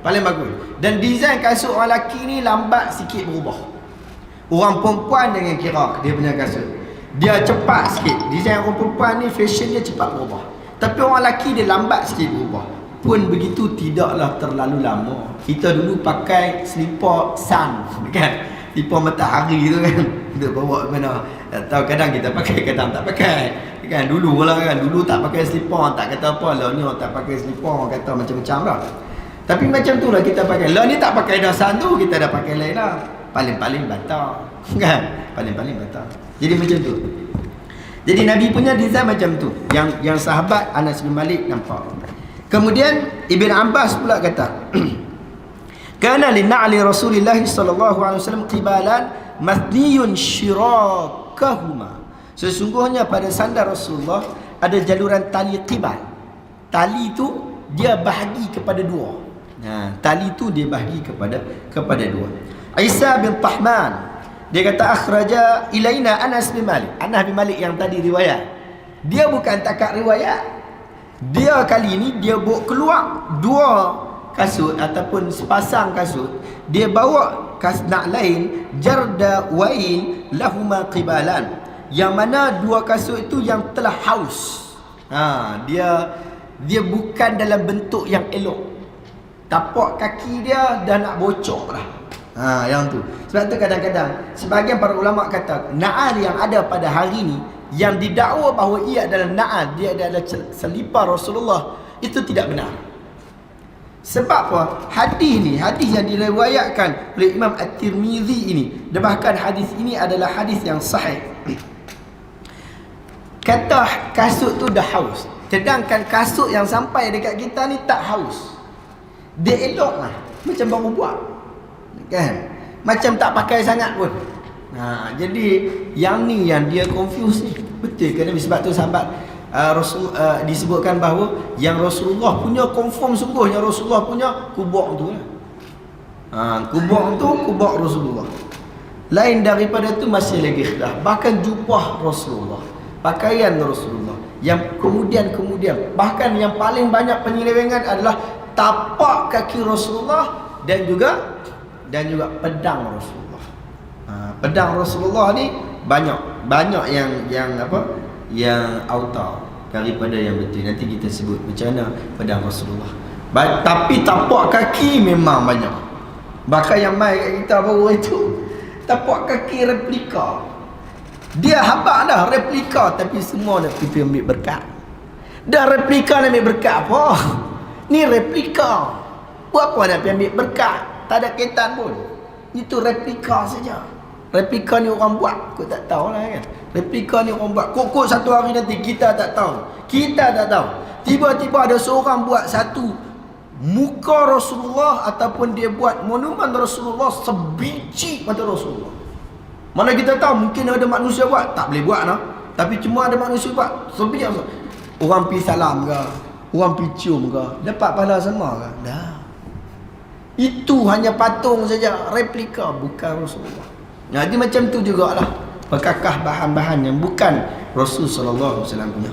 Paling bagus. Dan design kasut orang lelaki ni lambat sikit berubah. Orang perempuan jangan kira dia punya kasut, dia cepat sikit. Design orang perempuan ni fashion dia cepat berubah. Tapi orang lelaki dia lambat sikit berubah. Pun begitu tidaklah terlalu lama. Kita dulu pakai selipar sun, kan? Selipar matahari tu kan. Kita bawa mana? Tak tahu, kadang kita pakai, kadang tak pakai. Kan dulu lah kan. Dulu tak pakai selipar tak kata apa. Lah ni orang tak pakai selipar kata macam-macam lah. Tapi macam tu lah kita pakai. Lah ni tak pakai dah sun tu, kita dah pakai lain lah. Paling-paling batal. Kan? Paling-paling batal. Jadi macam tu. Jadi Nabi punya design macam tu. Yang sahabat Anas bin Malik nampak. Kemudian Ibn Abbas pula kata, kana li na'li Rasulillah sallallahu alaihi wasallam qibalan mathniyun shirakahuma. Sesungguhnya pada sandal Rasulullah ada jaluran tali qibal. Tali tu dia bahagi kepada 2. Tali tu dia bahagi kepada 2. Isa bin Tahman dia kata akhraja ilaina Anas bin Malik. Anas bin Malik yang tadi riwayat. Dia bukan takat riwayat. Dia kali ni dia bawa keluar 2 kasut ataupun sepasang kasut. Dia bawa nak lain jarda wain lahuma qibalan. Yang mana 2 kasut itu yang telah haus. Dia bukan dalam bentuk yang elok. Tapak kaki dia dah nak bocor dah. Yang tu. Sebab tu kadang-kadang sebahagian para ulama kata na'al yang ada pada hari ni, yang didakwa bahawa ia adalah na'al, dia adalah selipar Rasulullah, itu tidak benar. Sebab apa? Hadis ni, hadis yang diriwayatkan oleh Imam At-Tirmizi ini, dan bahkan hadis ini adalah hadis yang sahih. Kata kasut tu dah haus, sedangkan kasut yang sampai dekat kita ni tak haus. Dia elok lah, macam baru buat. Kan? Macam tak pakai sangat pun. Jadi yang ni yang dia confuse ni. Betul ke Nabi? Sebab tu sahabat disebutkan bahawa yang Rasulullah punya confirm sungguh, yang Rasulullah punya kubur tu lah. Kubur tu kubur Rasulullah. Lain daripada tu masih lagi khilaf. Bahkan jubah Rasulullah, pakaian Rasulullah, yang kemudian bahkan yang paling banyak penyelewengan adalah tapak kaki Rasulullah dan juga pedang Rasulullah. Pedang Rasulullah ni banyak yang autar daripada yang betul. Nanti kita sebut macam mana pedang Rasulullah. Tapi tapak kaki memang banyak. Bahkan yang mai kat kita baru itu tapak kaki replika. Dia habaq dah replika, tapi semua nak pergi ambil berkat. Dah replika nak ambil berkat apa? Ni replika. Buat apa nak pergi ambil berkat? Tak ada kaitan pun. Itu replika saja. Replika ni orang buat, kau tak tahu lah kan. Replika ni orang buat. Kok satu hari nanti kita tak tahu. Kita tak tahu. Tiba-tiba ada seorang buat satu muka Rasulullah ataupun dia buat monumen Rasulullah sebiji mata Rasulullah. Mana kita tahu mungkin ada manusia buat, tak boleh buat lah. Tapi cuma ada manusia buat sebiji. Orang pergi salam ke, orang pergi cium ke, dapat pahala sama ke? Dah. Itu hanya patung saja, replika, bukan Rasulullah. Jadi macam tu jugalah. perkakah bahan-bahan yang bukan Rasul sallallahu alaihi wasallam punya.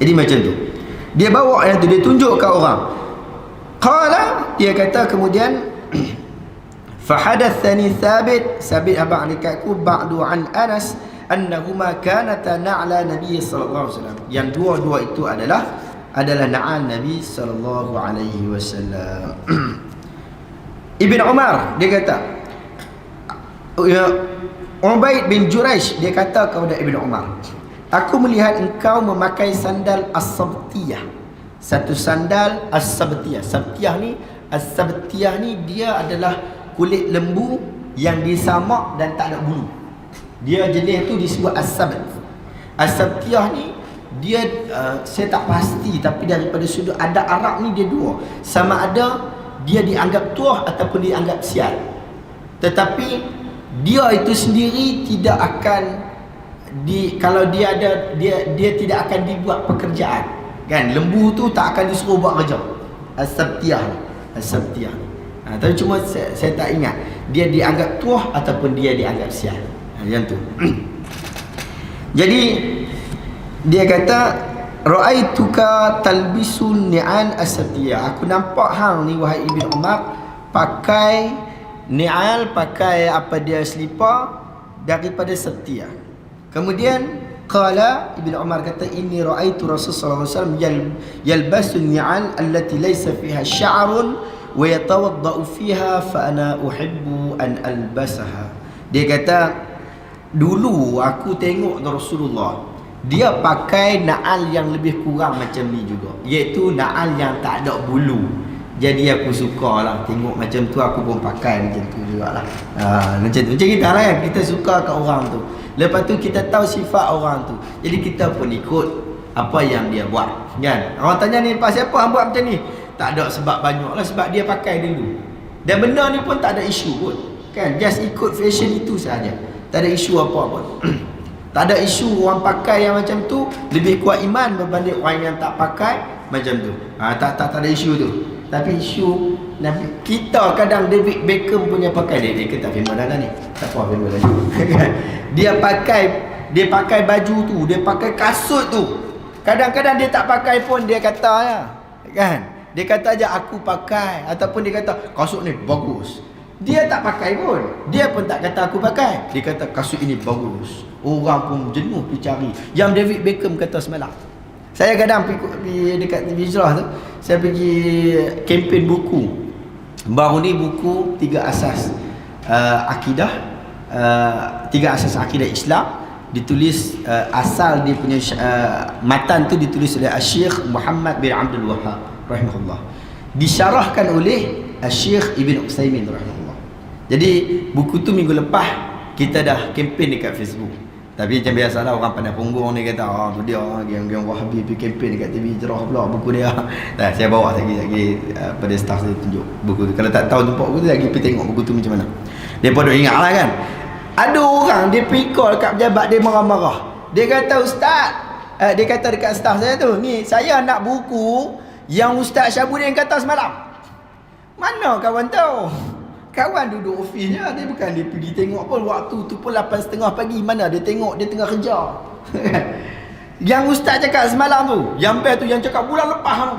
Jadi macam tu. Dia bawa yang tu, dia tunjuk kat orang. Qala, dia kata kemudian fahadathani Thabit abang dekatku ba'du an Anas annahuma kanata na'la Nabi sallallahu alaihi wasallam. Yang dua-dua itu adalah na'al Nabi sallallahu alaihi wasallam. Ibn Umar dia kata, Ubaid bin Juraish dia kata kepada Ibn Umar, aku melihat engkau memakai sandal as-sabtiyah. Satu sandal as-sabtiyah. As-sabtiyah ni dia adalah kulit lembu yang disamak dan tak ada bulu. Dia jenis tu disebut as-sabt. As-sabtiyah ni dia saya tak pasti, tapi daripada sudut adab Arab ni dia dua. Sama ada dia dianggap tuah ataupun dianggap sial. Tetapi dia itu sendiri tidak akan kalau dia ada dia tidak akan dibuat pekerjaan, kan? Lembu tu tak akan disuruh buat kerja. As-sabtiyah. Tapi cuma saya tak ingat dia dianggap tuah ataupun dia dianggap sial. Yang tu. Jadi dia kata ra'aituka talbisun ni'al as-sabtiyah. Aku nampak hang ni wahai Ibn Umar pakai ni'al, pakai apa dia selipar daripada sabtiyah. Kemudian qala Ibn Umar kata inni ra'aitu Rasulullah sallallahu alaihi wasallam yalbasu ni'al allati laysa fiha sya'run wa yatawaddau fiha fa ana uhibbu an albasaha. Dia kata dulu aku tengok Rasulullah dia pakai na'al yang lebih kurang macam ni juga, iaitu na'al yang tak ada bulu. Jadi aku suka lah tengok macam tu, aku pun pakai macam tu jugalah. Macam kita lah kan, kita suka kat orang tu. Lepas tu kita tahu sifat orang tu, jadi kita pun ikut apa yang dia buat, kan? Orang tanya ni, pasal apa hang buat macam ni? Tak ada sebab banyak lah, sebab dia pakai dulu. Dan benda ni pun tak ada isu pun, kan? Just ikut fashion itu sahaja, tak ada isu apa pun. Tak ada isu orang pakai yang macam tu lebih kuat iman berbanding orang yang tak pakai macam tu. Tak ada isu tu. Tapi isu Nabi kita kadang David Beckham punya pakai, dia tak firman dah ni. Tak apa firman dah. Dia pakai baju tu, dia pakai kasut tu. Kadang-kadang dia tak pakai pun dia kata ya, kan? Dia kata aja aku pakai, ataupun dia kata kasut ni bagus. Dia tak pakai pun. Dia pun tak kata aku pakai. Dia kata kasut ini bagus. Orang pun jenuh pergi cari. Yang David Beckham kata semalam. Saya kadang pergi dekat TV Hijrah tu, saya pergi kempen buku. Baru ni buku 3 asas akidah, 3 asas akidah Islam, ditulis asal dia punya matan tu ditulis oleh Syekh Muhammad bin Abdul Wahhab rahimahullah. Disyarahkan oleh Syekh Ibn Utsaimin rahimahullah. Jadi buku tu minggu lepas kita dah kempen dekat Facebook. Tapi macam biasalah orang pandai punggung ni kata tu dia geng-geng Wahabi pergi kempen dekat TV Hijrah pula buku dia. Nah, saya bawa lagi pada staff saya tunjuk buku tu. Kalau tak tahu tempat buku tu lagi pergi tengok buku tu macam mana. Depa duk ingatlah kan. Ada orang dia pergi call kat pejabat, dia marah-marah. Dia kata ustaz, dia kata dekat staff saya tu, ni saya nak buku yang Ustaz Syabudin kata semalam. Mana kawan tahu? Kawan duduk ofisnya, dia bukan dia pergi tengok pun. Waktu tu pun 8.30 pagi. Mana dia tengok, dia tengah kerja. Yang ustaz cakap semalam tu, yang best tu, yang cakap bulan lepas tu,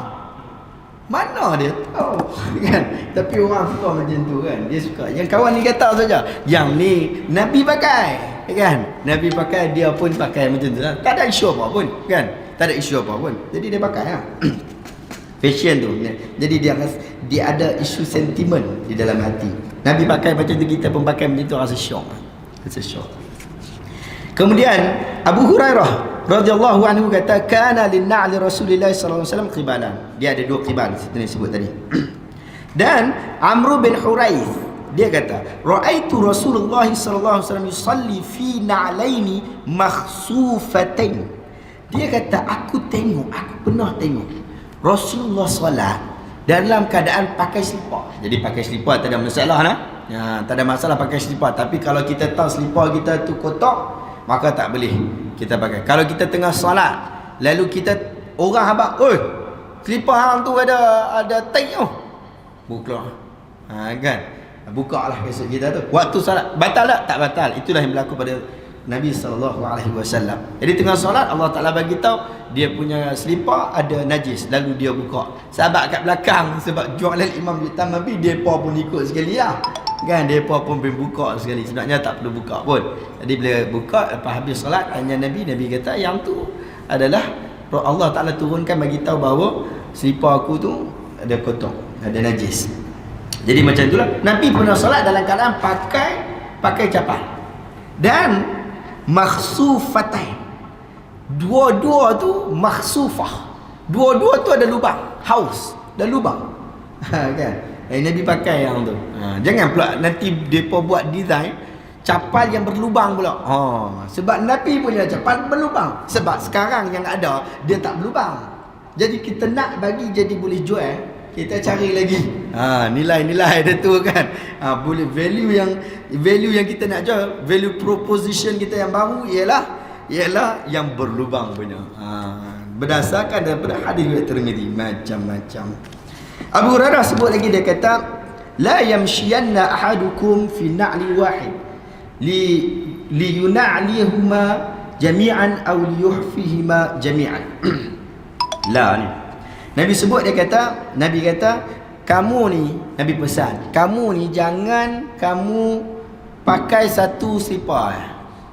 mana dia tahu? Kan? Tapi orang suka macam tu kan. Dia suka. Yang kawan ni kata saja, yang ni Nabi pakai, kan? Nabi pakai, dia pun pakai macam tu. Tak ada isu apa pun, kan? Tak ada isu apa pun. Jadi dia pakai lah. Fashion tu. Jadi dia ada isu sentimen di dalam hati. Nabi pakai macam tu, kita pun pakai macam tu, rasa syok. Rasa syok. Kemudian Abu Hurairah radhiyallahu anhu kata kana lin-na'li Rasulillah sallallahu alaihi wasallam qibalan. Dia ada 2 qiban seperti sebut tadi. Dan Amr bin Huraith dia kata ra'aitu Rasulullah sallallahu alaihi wasallam yusalli fi na'laini makhsufatain. Dia kata aku pernah tengok Rasulullah solat dalam keadaan pakai selipar. Jadi pakai selipar tak ada masalah lah. Ya, tak ada masalah pakai selipar. Tapi kalau kita tahu selipar kita tu kotor, maka tak boleh kita pakai. Kalau kita tengah solat, lalu kita orang habaq, oi, selipar hang tu ada tai tu. Buka. Kan? Buka lah kasut kita tu. Waktu solat batal tak? Tak batal. Itulah yang berlaku pada Nabi SAW. Jadi tengah solat Allah Ta'ala bagi tahu dia punya selipar ada najis, lalu dia buka. Sahabat kat belakang sebab jualan Imam Jutan Nabi, depa pun ikut sekali lah. Kan depa pun pergi buka sekali. Sebenarnya tak perlu buka pun. Jadi bila buka lepas habis solat tanya Nabi, Nabi kata yang tu adalah Allah Ta'ala turunkan bagi tahu bahawa selipar aku tu ada kotor, ada najis. Jadi macam itulah Nabi pernah solat dalam keadaan pakai capal dan makhsufatain. Dua-dua tu makhsufah. Dua-dua tu ada lubang, haus dan lubang. Kan? Nabi pakai yang tu. Jangan pula nanti depa buat design capal yang berlubang pula. Sebab Nabi punya capal berlubang. Sebab sekarang yang ada dia tak berlubang. Jadi kita nak bagi jadi boleh jual, kita cari lagi nilai-nilai dia tu kan. Boleh value yang kita nak jual, value proposition kita yang baru ialah yang berlubang punya. Berdasarkan daripada hadis riwayat Tirmizi macam-macam. Abu Hurairah sebut lagi, dia kata la yamshiyanna ahadukum fi na'li wahid li yuna'lihuma jami'an aw liyuhfihima jami'an. La ni Nabi sebut, dia kata, Nabi kata kamu ni, Nabi pesan kamu ni jangan kamu pakai satu selipar.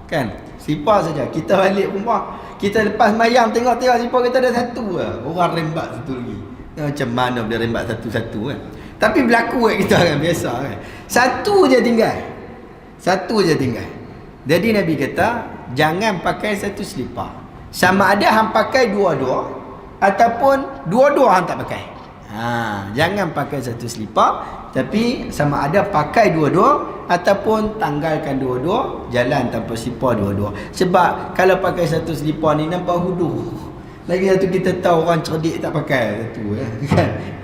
Kan? Selipar saja. Kita balik rumah, kita lepas mayang tengok selipar kita ada satu lah. Orang rembat satu lagi. Macam mana boleh rembat satu-satu kan? Tapi berlaku kat kita kan, biasa kan. Satu je tinggal. Jadi Nabi kata jangan pakai satu selipar. Sama ada hang pakai dua-dua ataupun dua-dua hang tak pakai. Jangan pakai satu selipar, tapi sama ada pakai dua-dua ataupun tanggalkan dua-dua, jalan tanpa selipar dua-dua. Sebab kalau pakai satu selipar ni nampak huduh. Lagi satu kita tahu orang cerdik tak pakai satu kan.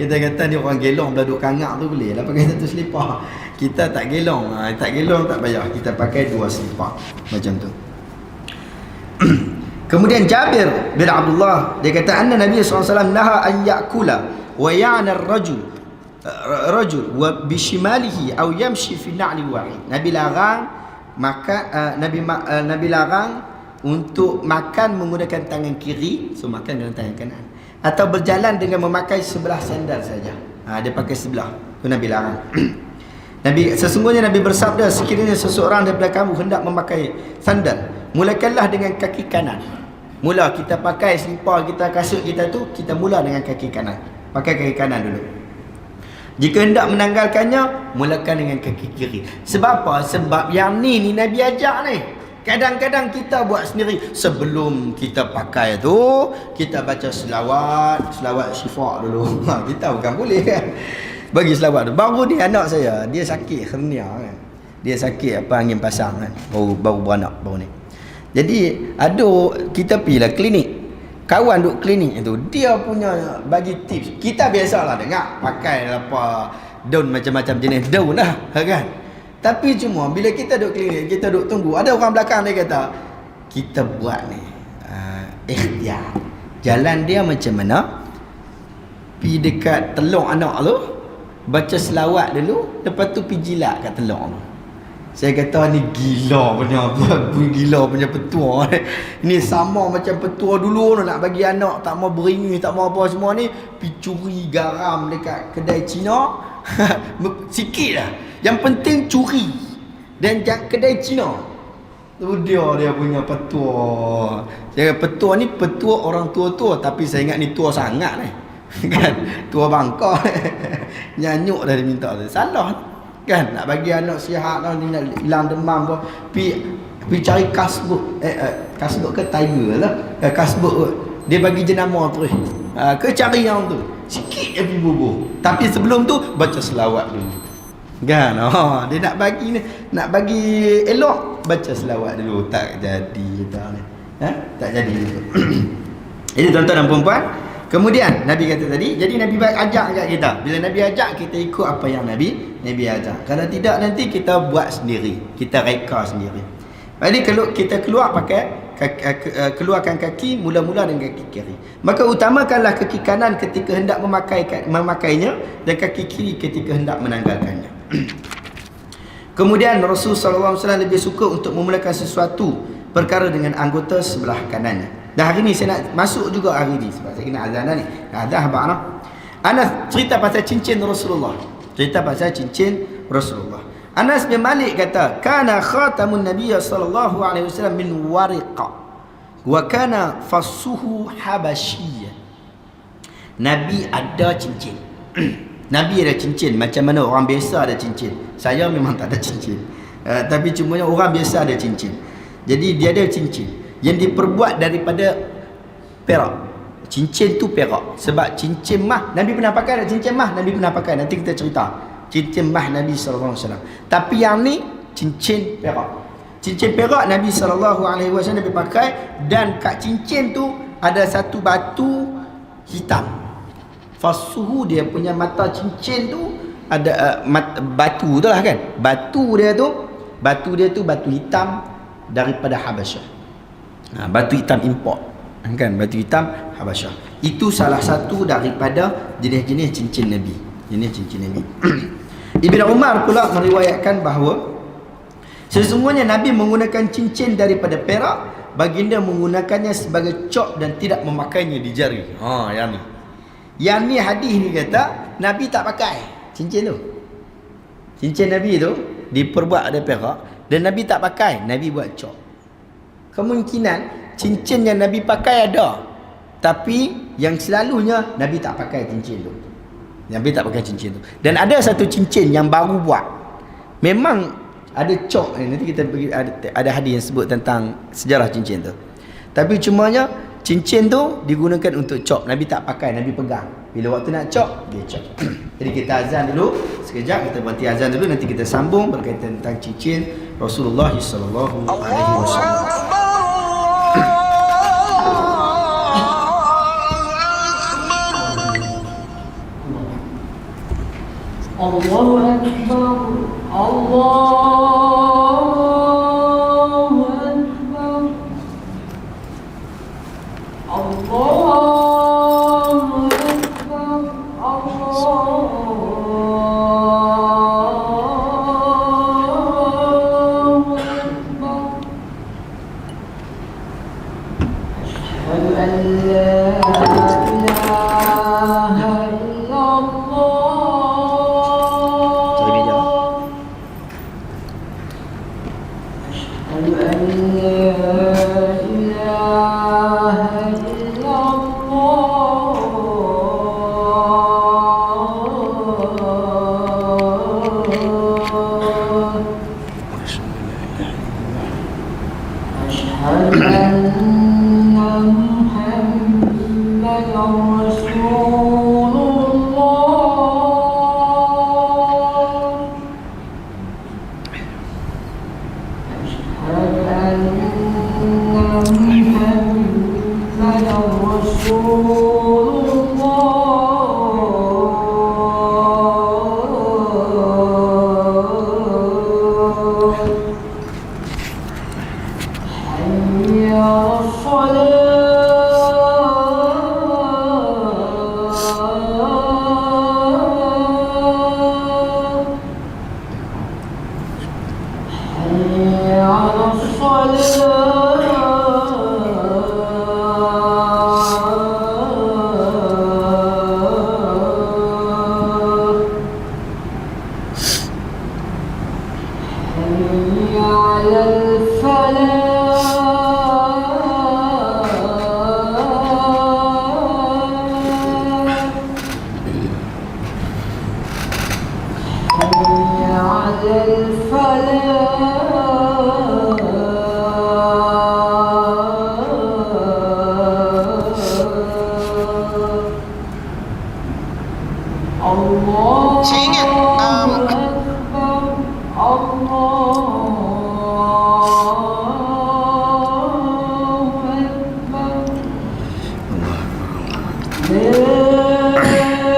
Kita kata ni orang gelong beladuk kangak tu boleh lah pakai satu selipar. Kita tak gelong, tak payah, kita pakai dua selipar macam tu. Kemudian Jabir bin Abdullah dia kata anna Nabi SAW naha an ya'kula wa ya'na ar-rajul wa bishimalihi aw yamshi fi na'li wahid. Nabi larang makan Nabi larang untuk makan menggunakan tangan kiri, so makan dengan tangan kanan, atau berjalan dengan memakai sebelah sandal saja. Dia pakai sebelah, itu Nabi larang. Sesungguhnya Nabi bersabda, sekiranya seseorang daripada kamu hendak memakai sandal, mulakanlah dengan kaki kanan. Mula kita pakai selipar kita, kasut kita tu, kita mula dengan kaki kanan. Pakai kaki kanan dulu. Jika hendak menanggalkannya, mulakan dengan kaki kiri. Sebab apa? Sebab yang ni Nabi ajak ni. Kadang-kadang kita buat sendiri. Sebelum kita pakai tu, kita baca selawat syifa dulu. Kita bukan boleh kan. Bagi selawat tu. Baru ni anak saya, dia sakit hernia kan. Dia sakit angin pasang kan. Baru beranak baru ni. Jadi kita pergilah klinik. Kawan duk klinik tu, dia punya bagi tips. Kita biasalah dengar pakai apa daun macam-macam jenis daun lah kan. Tapi cuma bila kita duk klinik, kita duk tunggu, ada orang belakang dia kata kita buat ni ikhtiar. Jalan dia macam mana? Pergi dekat telur anak tu, baca selawat dulu, lepas tu pergi jilat kat telur tu. Saya kata ni gila punya petua. Ini sama macam petua dulu nak bagi anak tak mau beringi, tak mau apa semua ni, pergi curi garam dekat kedai Cina. Sikit lah. Yang penting curi. Dan kedai Cina. Tu dia punya petua. Saya petua ni petua orang tua-tua, tapi saya ingat ni tua sangat ni. Kan? Tua bangka. Nyanyuk dah dia minta tu. Salah. Kan nak bagi anak sihat lah, ni nak hilang demam pun pergi cari kasbuk kasbuk ke tiger lah, kasbuk kot. Dia bagi jenama terus ke cari yang tu sikit je pergi bubuh, tapi sebelum tu baca selawat dulu kan. Dia nak bagi elok, baca selawat dulu. Tak jadi tak jadi gitu. Jadi tuan-tuan dan puan-puan, kemudian Nabi kata tadi, jadi Nabi ajak kita. Bila Nabi ajak, kita ikut apa yang Nabi ajak. Kalau tidak, nanti kita buat sendiri, kita reka sendiri. Jadi kalau kita keluarkan kaki mula-mula dengan kaki kiri, maka utamakanlah kaki kanan ketika hendak memakainya, dan kaki kiri ketika hendak menanggalkannya. Kemudian Rasulullah SAW lebih suka untuk memulakan sesuatu perkara dengan anggota sebelah kanannya. Dan hari ni saya nak masuk juga hari ni sebab saya kena azan dah ni. Azan habaq nah. Anas cerita pasal cincin Rasulullah. Cerita pasal cincin Rasulullah. Anas bin Malik kata, "Kana khatamun Nabiy sallallahu alaihi wasallam min wariqa wa kana fassuhu habasyiyah." Nabi ada cincin. Nabi ada cincin macam mana orang biasa ada cincin. Saya memang tak ada cincin. Tapi cumanya orang biasa ada cincin. Jadi dia ada cincin yang diperbuat daripada perak. Cincin tu perak. Sebab cincin mah Nabi pernah pakai tak cincin mah? Nabi pernah pakai. Nanti kita cerita. Cincin mah Nabi sallallahu alaihi wasallam. Tapi yang ni cincin perak. Cincin perak Nabi sallallahu alaihi wasallam Nabi pakai, dan kat cincin tu ada satu batu hitam. Fasuhu, dia punya mata cincin tu ada batu tu lah kan. Batu dia tu batu hitam daripada Habasyah. Batu hitam import kan, batu hitam Habasyah. Itu salah satu daripada jenis-jenis cincin Nabi. Jenis cincin Nabi. Ibn Umar pula meriwayatkan bahawa sesungguhnya Nabi menggunakan cincin daripada perak. Baginda menggunakannya sebagai cok dan tidak memakainya di jari. Yang ni. Yang ni hadis ni kata Nabi tak pakai cincin tu. Cincin Nabi tu diperbuat ada perak dan Nabi tak pakai, Nabi buat cok. Kemungkinan cincin yang Nabi pakai ada, tapi yang selalunya Nabi tak pakai cincin tu. Nabi tak pakai cincin tu. Dan ada satu cincin yang baru buat. Memang ada cok. Nanti kita ada hadis yang sebut tentang sejarah cincin tu. Tapi cumanya cincin tu digunakan untuk cop. Nabi tak pakai, Nabi pegang. Bila waktu nak cop, dia cop. Jadi kita azan dulu sekejap, kita berhenti azan dulu, nanti kita sambung berkaitan tentang cincin Rasulullah sallallahu alaihi wasallam. Allahu Akbar. Allahu Akbar. Allahu Akbar. Allahu Akbar. Asyhadu an la ilaha illallah. أشهد أن لا إله إلا الله. أشهد أن محمدا رسول الله. أشهد أن محمدا رسول الله. حي على الصلاة. حي على الصلاة. حي على الفلاح. حي على الفلاح. الله أكبر. الله أكبر. لا إله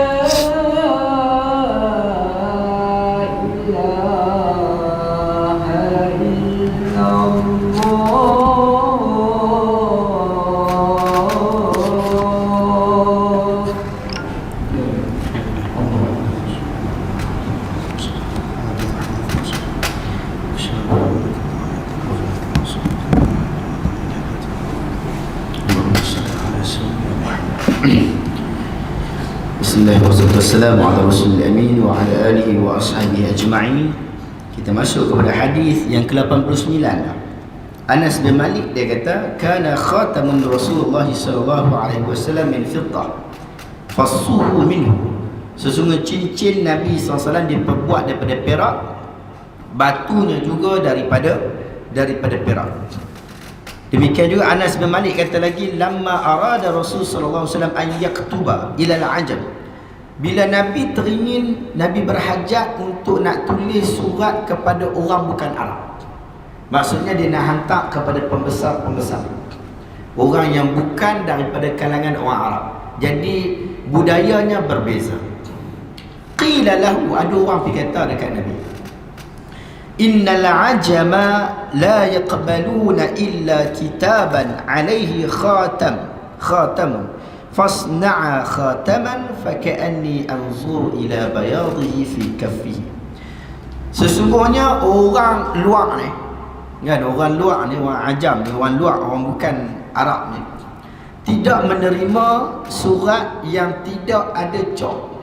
إلا الله. Bismillah wassalamu ala rasulil amin wa ala alihi wa ashabihi ajma'in. Kita masuk kepada hadis yang ke-89. Anas bin Malik dia kata, kana khatamun Rasulullah sallallahu alaihi wasallam min fiddah fasuhu minhu. Sesungguhnya cincin Nabi SAW diperbuat daripada perak, batunya juga daripada perak. Demikian juga Anas bin Malik kata lagi, lamma arada Rasul sallallahu alaihi wasallam an yaktuba ila al-ajam. Bila Nabi teringin, Nabi berhajat untuk nak tulis surat kepada orang bukan Arab. Maksudnya dia nak hantar kepada pembesar-pembesar, orang yang bukan daripada kalangan orang Arab. Jadi budayanya berbeza. Qila lahu, ada orang pergi kata dekat Nabi, innal ajama la yaqbaluna illa kitaban alaihi khatamun fasna'a khataman faka'anni anzur ila bayadihi fi kaffihi. Sesungguhnya orang luar ni kan, orang luar ni, orang ajam ni, orang luar, orang bukan Arab ni, tidak menerima surat yang tidak ada cop,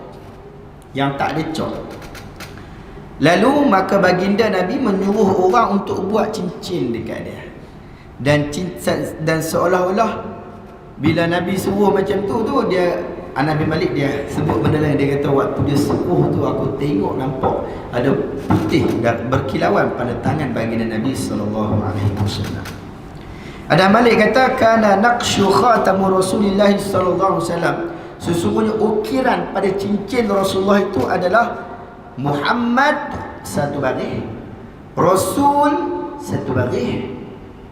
yang tak ada cop. Lalu maka baginda Nabi menyuruh orang untuk buat cincin dekat dia. Dan seolah-olah bila Nabi suruh macam tu dia, Anas bin Malik dia sebut benda lain. Dia kata waktu dia suruh tu aku tengok nampak ada putih dan berkilauan pada tangan baginda Nabi sallallahu alaihi wasallam. Anas Malik kata, kana naqshu khatamu Rasulillah sallallahu alaihi wasallam. Sesungguhnya ukiran pada cincin Rasulullah itu adalah Muhammad satu baris, Rasul satu baris,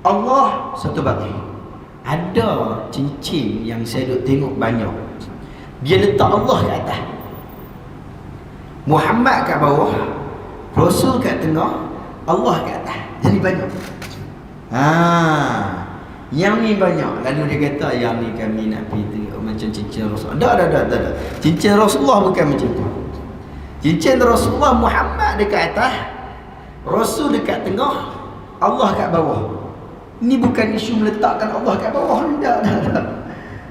Allah satu baris. Ada cincin yang saya duk tengok banyak, dia letak Allah kat atas, Muhammad kat bawah, Rasul kat tengah, Allah kat atas. Jadi banyak. Yang ni banyak. Lalu dia kata, yang ni kami nak pergi tengok macam cincin Rasulullah. Dah. Cincin Rasulullah bukan macam tu. Cincin Rasulullah Muhammad dekat atas, Rasul dekat tengah, Allah kat bawah. Ini bukan isu meletakkan Allah kat bawah. Dah.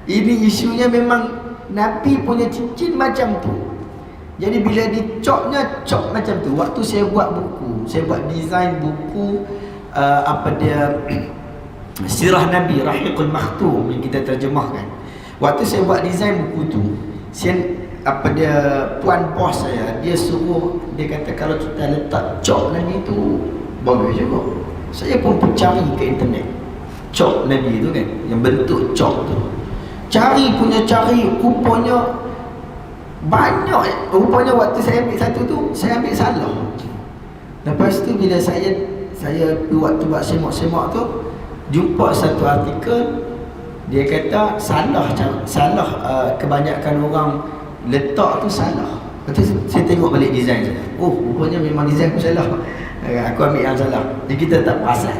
Ini isunya memang Nabi punya cincin macam tu. Jadi bila dicopnya, cop macam tu. Waktu saya buat buku, saya buat design buku Sirah Nabi Rahiqul Makhtum yang kita terjemahkan. Waktu saya buat design buku tu, puan bos saya, dia suruh, dia kata kalau kita letak cop Nabi tu bagus juga. Saya pun cari ke internet cop Nabi tu kan, yang bentuk cop tu, cari, rupanya banyak. Rupanya waktu saya ambil satu tu, saya ambil salah. Lepas tu bila saya waktu buat semak-semak tu, jumpa satu artikel, dia kata salah kebanyakan orang letak tu salah. Lepas tu saya tengok balik design saya, rupanya memang design aku salah. Aku ambil yang salah. Jadi kita tak perasan.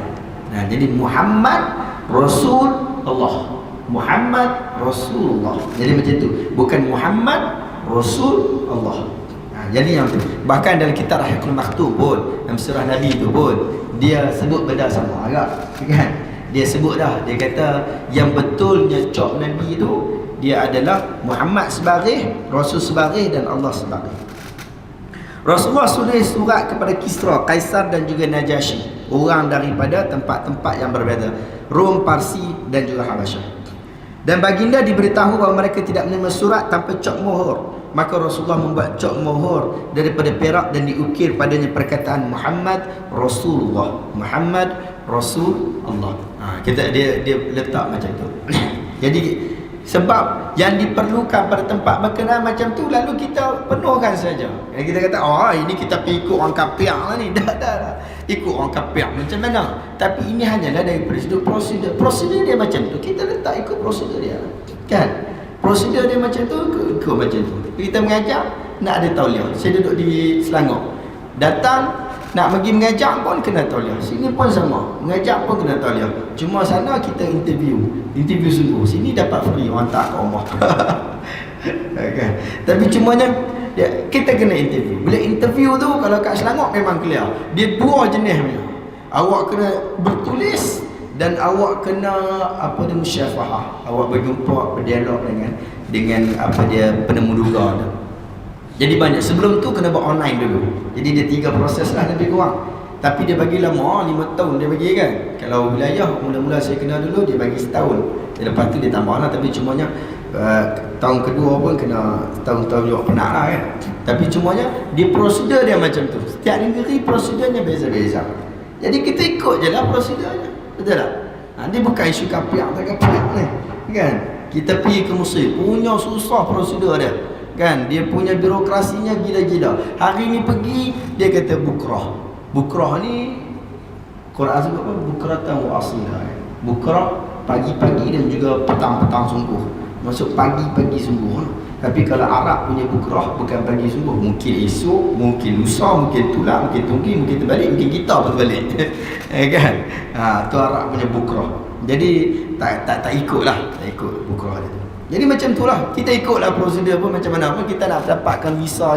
Jadi Muhammad Rasul Allah, Muhammad Rasulullah. Jadi macam tu, bukan Muhammad Rasul Allah. Jadi yang tu, bahkan dalam kitab Rahiqul Makhtum pun, dalam surah Nabi tu pun, dia sebut benda sama agak kan. Dia sebut dah, dia kata yang betulnya cop Nabi tu, dia adalah Muhammad sebaris, Rasul sebaris dan Allah sebaris. Rasulullah tulis surat kepada Kisra, Kaisar dan juga Najasyi, orang daripada tempat-tempat yang berbeza, Rom, Parsi dan juga Habasyah. Dan baginda diberitahu bahawa mereka tidak menerima surat tanpa cop mohor. Maka Rasulullah membuat cop mohor daripada perak dan diukir padanya perkataan Muhammad Rasulullah, Muhammad Rasul Allah. Dia letak macam tu. Jadi sebab yang diperlukan pada tempat berkenaan macam tu, lalu kita penuhkan saja. Kita kata, ini kita pergi ikut orang kafir lah ni. Dah. Ikut orang kafir macam mana? Tapi ini hanyalah dari prosedur. Prosedur dia macam tu, kita letak ikut prosedur dia. Kan? Prosedur dia macam tu, ikut macam tu. Kita mengajar, nak ada tauliah. Saya duduk di Selangor, datang nak pergi mengajar pun kena tauliah. Sini pun sama, mengajar pun kena tauliah. Cuma sana kita interview sungguh. Sini dapat free, orang tak kat rumah. Okay. Tapi cumanya kita kena interview. Bila interview tu, kalau kat Selangor memang clear. Dia dua jenis punya. Awak kena bertulis dan awak kena musyafahah. Awak berjumpa, berdialog dengan apa dia penemu duga tu. Jadi banyak. Sebelum tu kena buat online dulu. Jadi dia 3 proses lah lebih kurang. Tapi dia bagi lama, 5 tahun dia bagi kan. Kalau wilayah mula-mula saya kenal dulu dia bagi setahun. Lepas tu dia tambah lah, tapi cumanya tahun kedua pun kena tahun-tahun juga penat lah kan. Tapi cumanya dia prosedur dia macam tu. Setiap negeri prosedurnya beza-beza. Jadi kita ikut je lah prosedurnya. Betul tak? Dia bukan isu kapiak tak kapiak ni kan. Kita pergi ke Mesir, punya susah prosedur dia kan. Dia punya birokrasinya gila-gila. Hari ni pergi dia kata bukrah. Bukrah ni Quran sebut apa? Bukratan wa asila. Bukrah pagi-pagi dan juga petang-petang sungguh. Maksud pagi-pagi sungguh. Tapi kalau Arab punya bukrah bukan pagi sungguh, mungkin esok, mungkin lusa, mungkin tulak, mungkin tunggi, mungkin terbalik, mungkin kita pun terbalik. Kan? Tu Arab punya bukrah. Jadi tak ikutlah, tak ikut bukrah dia. Jadi macam itulah, kita ikutlah prosedur pun macam mana pun kita nak dapatkan visa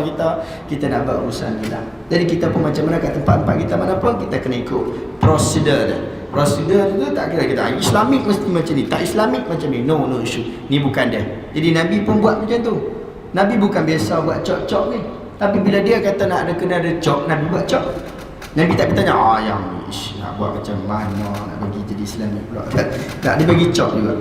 kita nak buat urusan kita. Jadi kita pun macam mana kat tempat-tempat kita mana pun kita kena ikut prosedur dia. Prosedur tu tak kira kita Islamik mesti macam ni, tak Islamik macam ni. No issue. Ni bukan dia. Jadi Nabi pun buat macam tu. Nabi bukan biasa buat cok-cok ni. Tapi bila dia kata nak kena ada cok, Nabi buat cok. Nabi tak bertanya, yang nak buat macam mana nak bagi jadi Islamik pula. Tak, dia bagi cok juga.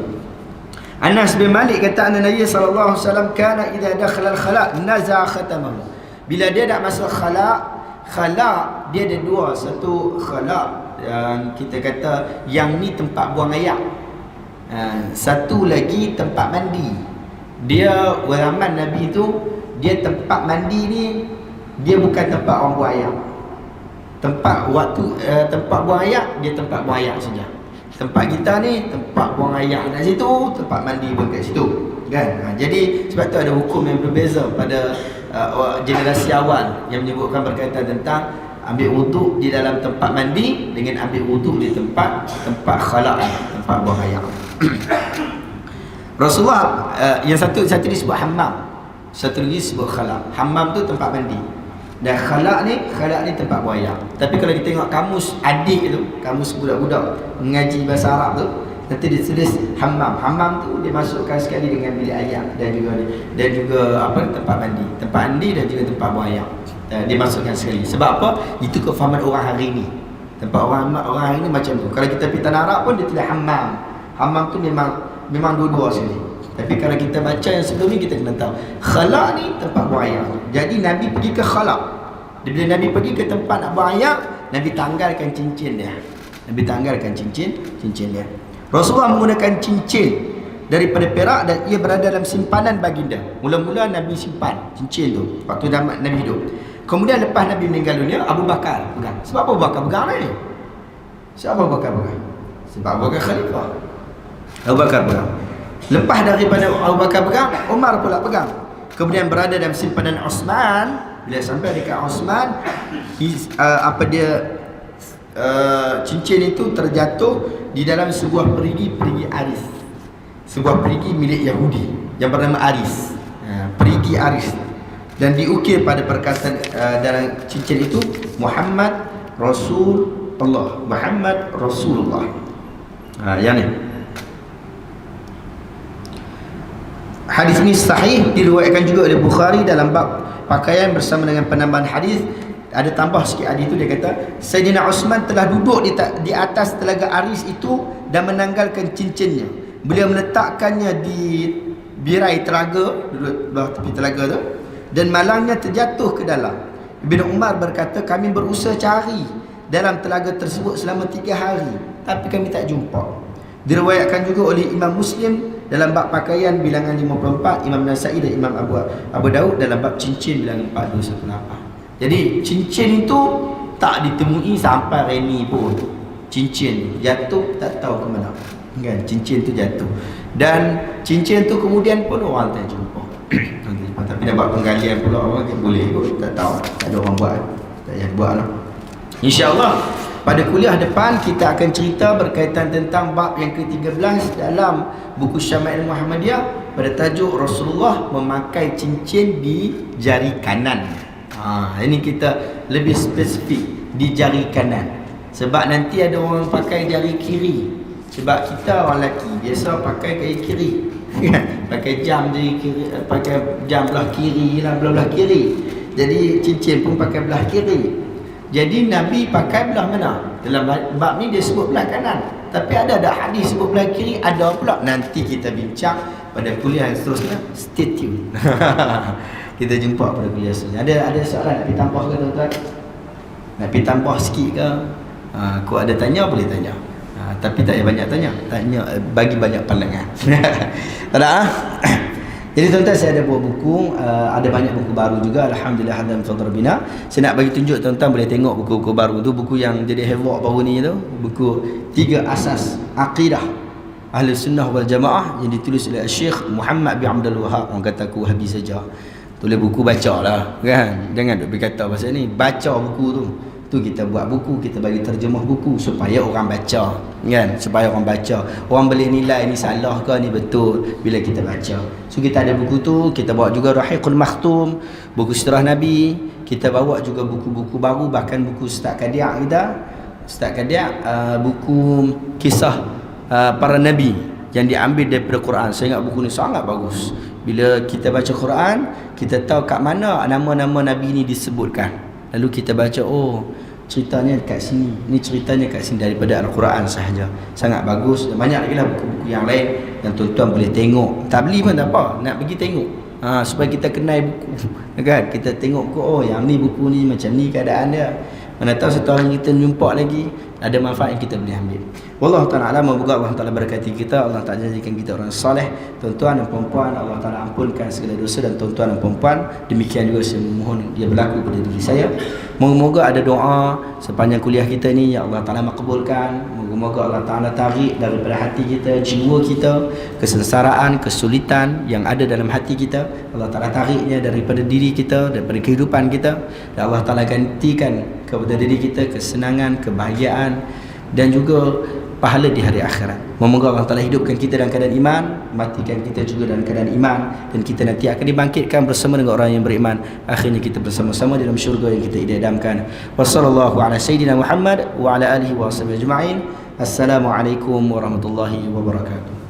Anas bin Malik kata Nabi sallallahu alaihi wasallam kana idza dakhala al-khala' naza khatamahu. Bila dia nak masuk khala' dia ada dua, satu khala' kita kata yang ni tempat buang air. Satu lagi tempat mandi. Dia zaman Nabi tu dia tempat mandi ni dia bukan tempat orang buang air. Tempat buang air dia tempat buang air saja. Tempat kita ni tempat buang air kat situ, tempat mandi pun kat situ kan. Jadi sebab tu ada hukum yang berbeza pada generasi awal yang menyebutkan berkaitan tentang ambil wuduk di dalam tempat mandi dengan ambil wuduk di tempat khala', tempat buang air. Rasulullah yang satu disebut hammam, satu lagi disebut khala'. Hammam tu tempat mandi dan khala' ni tempat buang air. Tapi kalau kita tengok kamus adik tu, kamus budak-budak mengaji bahasa Arab tu, nanti dia tulis hammam. Hammam tu dia masukkan sekali dengan bilik air dan juga apa, tempat mandi dan juga tempat buang air. Dia masukkan sekali. Sebab apa? Itu kefahaman orang hari ni. Tempat orang hari ni macam tu. Kalau kita pergi tanah Arab pun dia tulis hammam. Hammam tu memang dua-dua sekali. Tapi kalau kita baca yang sebelum ni kita kena tahu khala' ni tempat buang air. Jadi Nabi pergi ke khala'. Bila Nabi pergi ke tempat nak buang air, Nabi tanggalkan cincin dia. Cincin dia. Rasulullah menggunakan cincin daripada perak dan ia berada dalam simpanan baginda. Mula-mula Nabi simpan cincin tu waktu zaman Nabi hidup. Kemudian lepas Nabi meninggal dunia, Abu Bakar pegang. Sebab apa Abu Bakar pegang ni? Siapa Abu Bakar pegang? Sebab Abu Bakar khalifah. Abu Bakar pegang. Lepas daripada Abu Bakar pegang, Umar pula pegang. Kemudian berada dalam simpanan Osman. Bila sampai dekat Osman, cincin itu terjatuh di dalam sebuah perigi Aris. Sebuah perigi milik Yahudi yang bernama Aris. Perigi Aris. Dan diukir pada perkataan dalam cincin itu Muhammad Rasulullah. Yang ni. Hadis ini sahih, diriwayatkan juga oleh Bukhari dalam bab pakaian bersama dengan penambahan hadis. Ada tambah sikit hadis itu, dia kata Sayyidina Osman telah duduk di atas telaga Aris itu dan menanggalkan cincinnya. Beliau meletakkannya di birai telaga, duduk belah tepi telaga tu, dan malangnya terjatuh ke dalam. Ibnu Umar berkata, kami berusaha cari dalam telaga tersebut selama 3 hari, tapi kami tak jumpa. Diriwayatkan juga oleh Imam Muslim dalam bab pakaian bilangan 54, Imam Nasa'i dan Imam Abu Daud dalam bab cincin bilangan 4218. Jadi cincin itu tak ditemui sampai hari ni pun. Cincin jatuh tak tahu ke mana. Kan, cincin tu jatuh. Dan cincin tu kemudian pun orang tak jumpa. Tapi dah buat penggalian pula orang boleh kot, tak tahu. Tak ada orang buat. Tak payah buat lah. InsyaAllah pada kuliah depan kita akan cerita berkaitan tentang bab yang ke-13 dalam buku Syama'il Muhammadiyah pada tajuk Rasulullah memakai cincin di jari kanan. Ini kita lebih spesifik di jari kanan. Sebab nanti ada orang pakai jari kiri. Sebab kita orang lelaki biasa pakai jari kiri. pakai jam di kiri, pakai jam belah kiri lah, belah kiri. Jadi cincin pun pakai belah kiri. Jadi Nabi pakai belah mana? Dalam bab ni dia sebut belah kanan. Tapi ada hadis sebut belah kiri, ada pula. Nanti kita bincang pada kuliah yang seterusnya. Stay tune. Kita jumpa pada kuliah seterusnya. Ada soalan nak ditambah ke tuan-tuan? Nak ditambah sikit ke? Kau ada tanya boleh tanya. Tapi tak payah banyak tanya. Tanya bagi banyak pandangan. Tak ada Jadi tuan-tuan, saya ada buat buku, ada banyak buku baru juga, alhamdulillah hadam fadhar bina. Saya nak bagi tunjuk tuan-tuan boleh tengok buku-buku baru tu, buku yang jadi heboh baru ni tu, buku 3 asas akidah Ahlus Sunnah wal Jamaah yang ditulis oleh Syekh Muhammad bin Abdul Wahab. Orang kata aku Wahabi saja. Tulis buku bacalah, kan? Jangan duk berkata pasal ni, baca buku tu. Tu kita buat buku, kita bagi terjemah buku supaya orang baca, kan? Supaya orang baca. Orang boleh nilai ni salah ke ni betul bila kita baca. So kita ada buku tu, kita bawa juga Rahiqul Makhtum, buku Sirah Nabi, kita bawa juga buku-buku baru, bahkan buku Ustaz Kadiak kita. Ustaz Kadiak buku kisah para nabi yang diambil daripada Quran. Saya ingat buku ni sangat bagus. Bila kita baca Quran, kita tahu kat mana nama-nama nabi ni disebutkan. Lalu kita baca, oh ceritanya kat sini, ni ceritanya kat sini daripada Al-Quran sahaja. Sangat bagus. Banyak lagi lah buku-buku yang lain yang tuan-tuan boleh tengok. Tak beli pun tak apa, nak pergi tengok. Supaya kita kenal buku, kan? Kita tengok ke, oh yang ni buku ni macam ni keadaan dia. Mana tahu satu hari kita jumpa lagi, ada manfaat yang kita boleh ambil. Wallahu ta'ala alam. Moga Allah Ta'ala berkati kita, Allah Ta'ala jadikan kita orang soleh. Tuan-tuan dan puan-puan, Allah Ta'ala ampunkan segala dosa. Dan tuan-tuan dan puan-puan, demikian juga saya memohon dia berlaku pada diri saya. Moga-moga ada doa sepanjang kuliah kita ni, ya Allah Ta'ala makbulkan. Moga-moga Allah Ta'ala tarik daripada hati kita, jiwa kita, kesengsaraan, kesulitan yang ada dalam hati kita, Allah Ta'ala tariknya daripada diri kita, daripada kehidupan kita, dan Allah Ta'ala gantikan kepada diri kita kesenangan, kebahagiaan dan juga pahala di hari akhirat. Moga Allah Ta'ala hidupkan kita dalam keadaan iman, matikan kita juga dalam keadaan iman, dan kita nanti akan dibangkitkan bersama dengan orang yang beriman. Akhirnya kita bersama-sama dalam syurga yang kita idam-idamkan. Wassallallahu ala sayyidina Muhammad wa ala alihi wa sahbihi ajma'in. Assalamualaikum warahmatullahi wabarakatuh.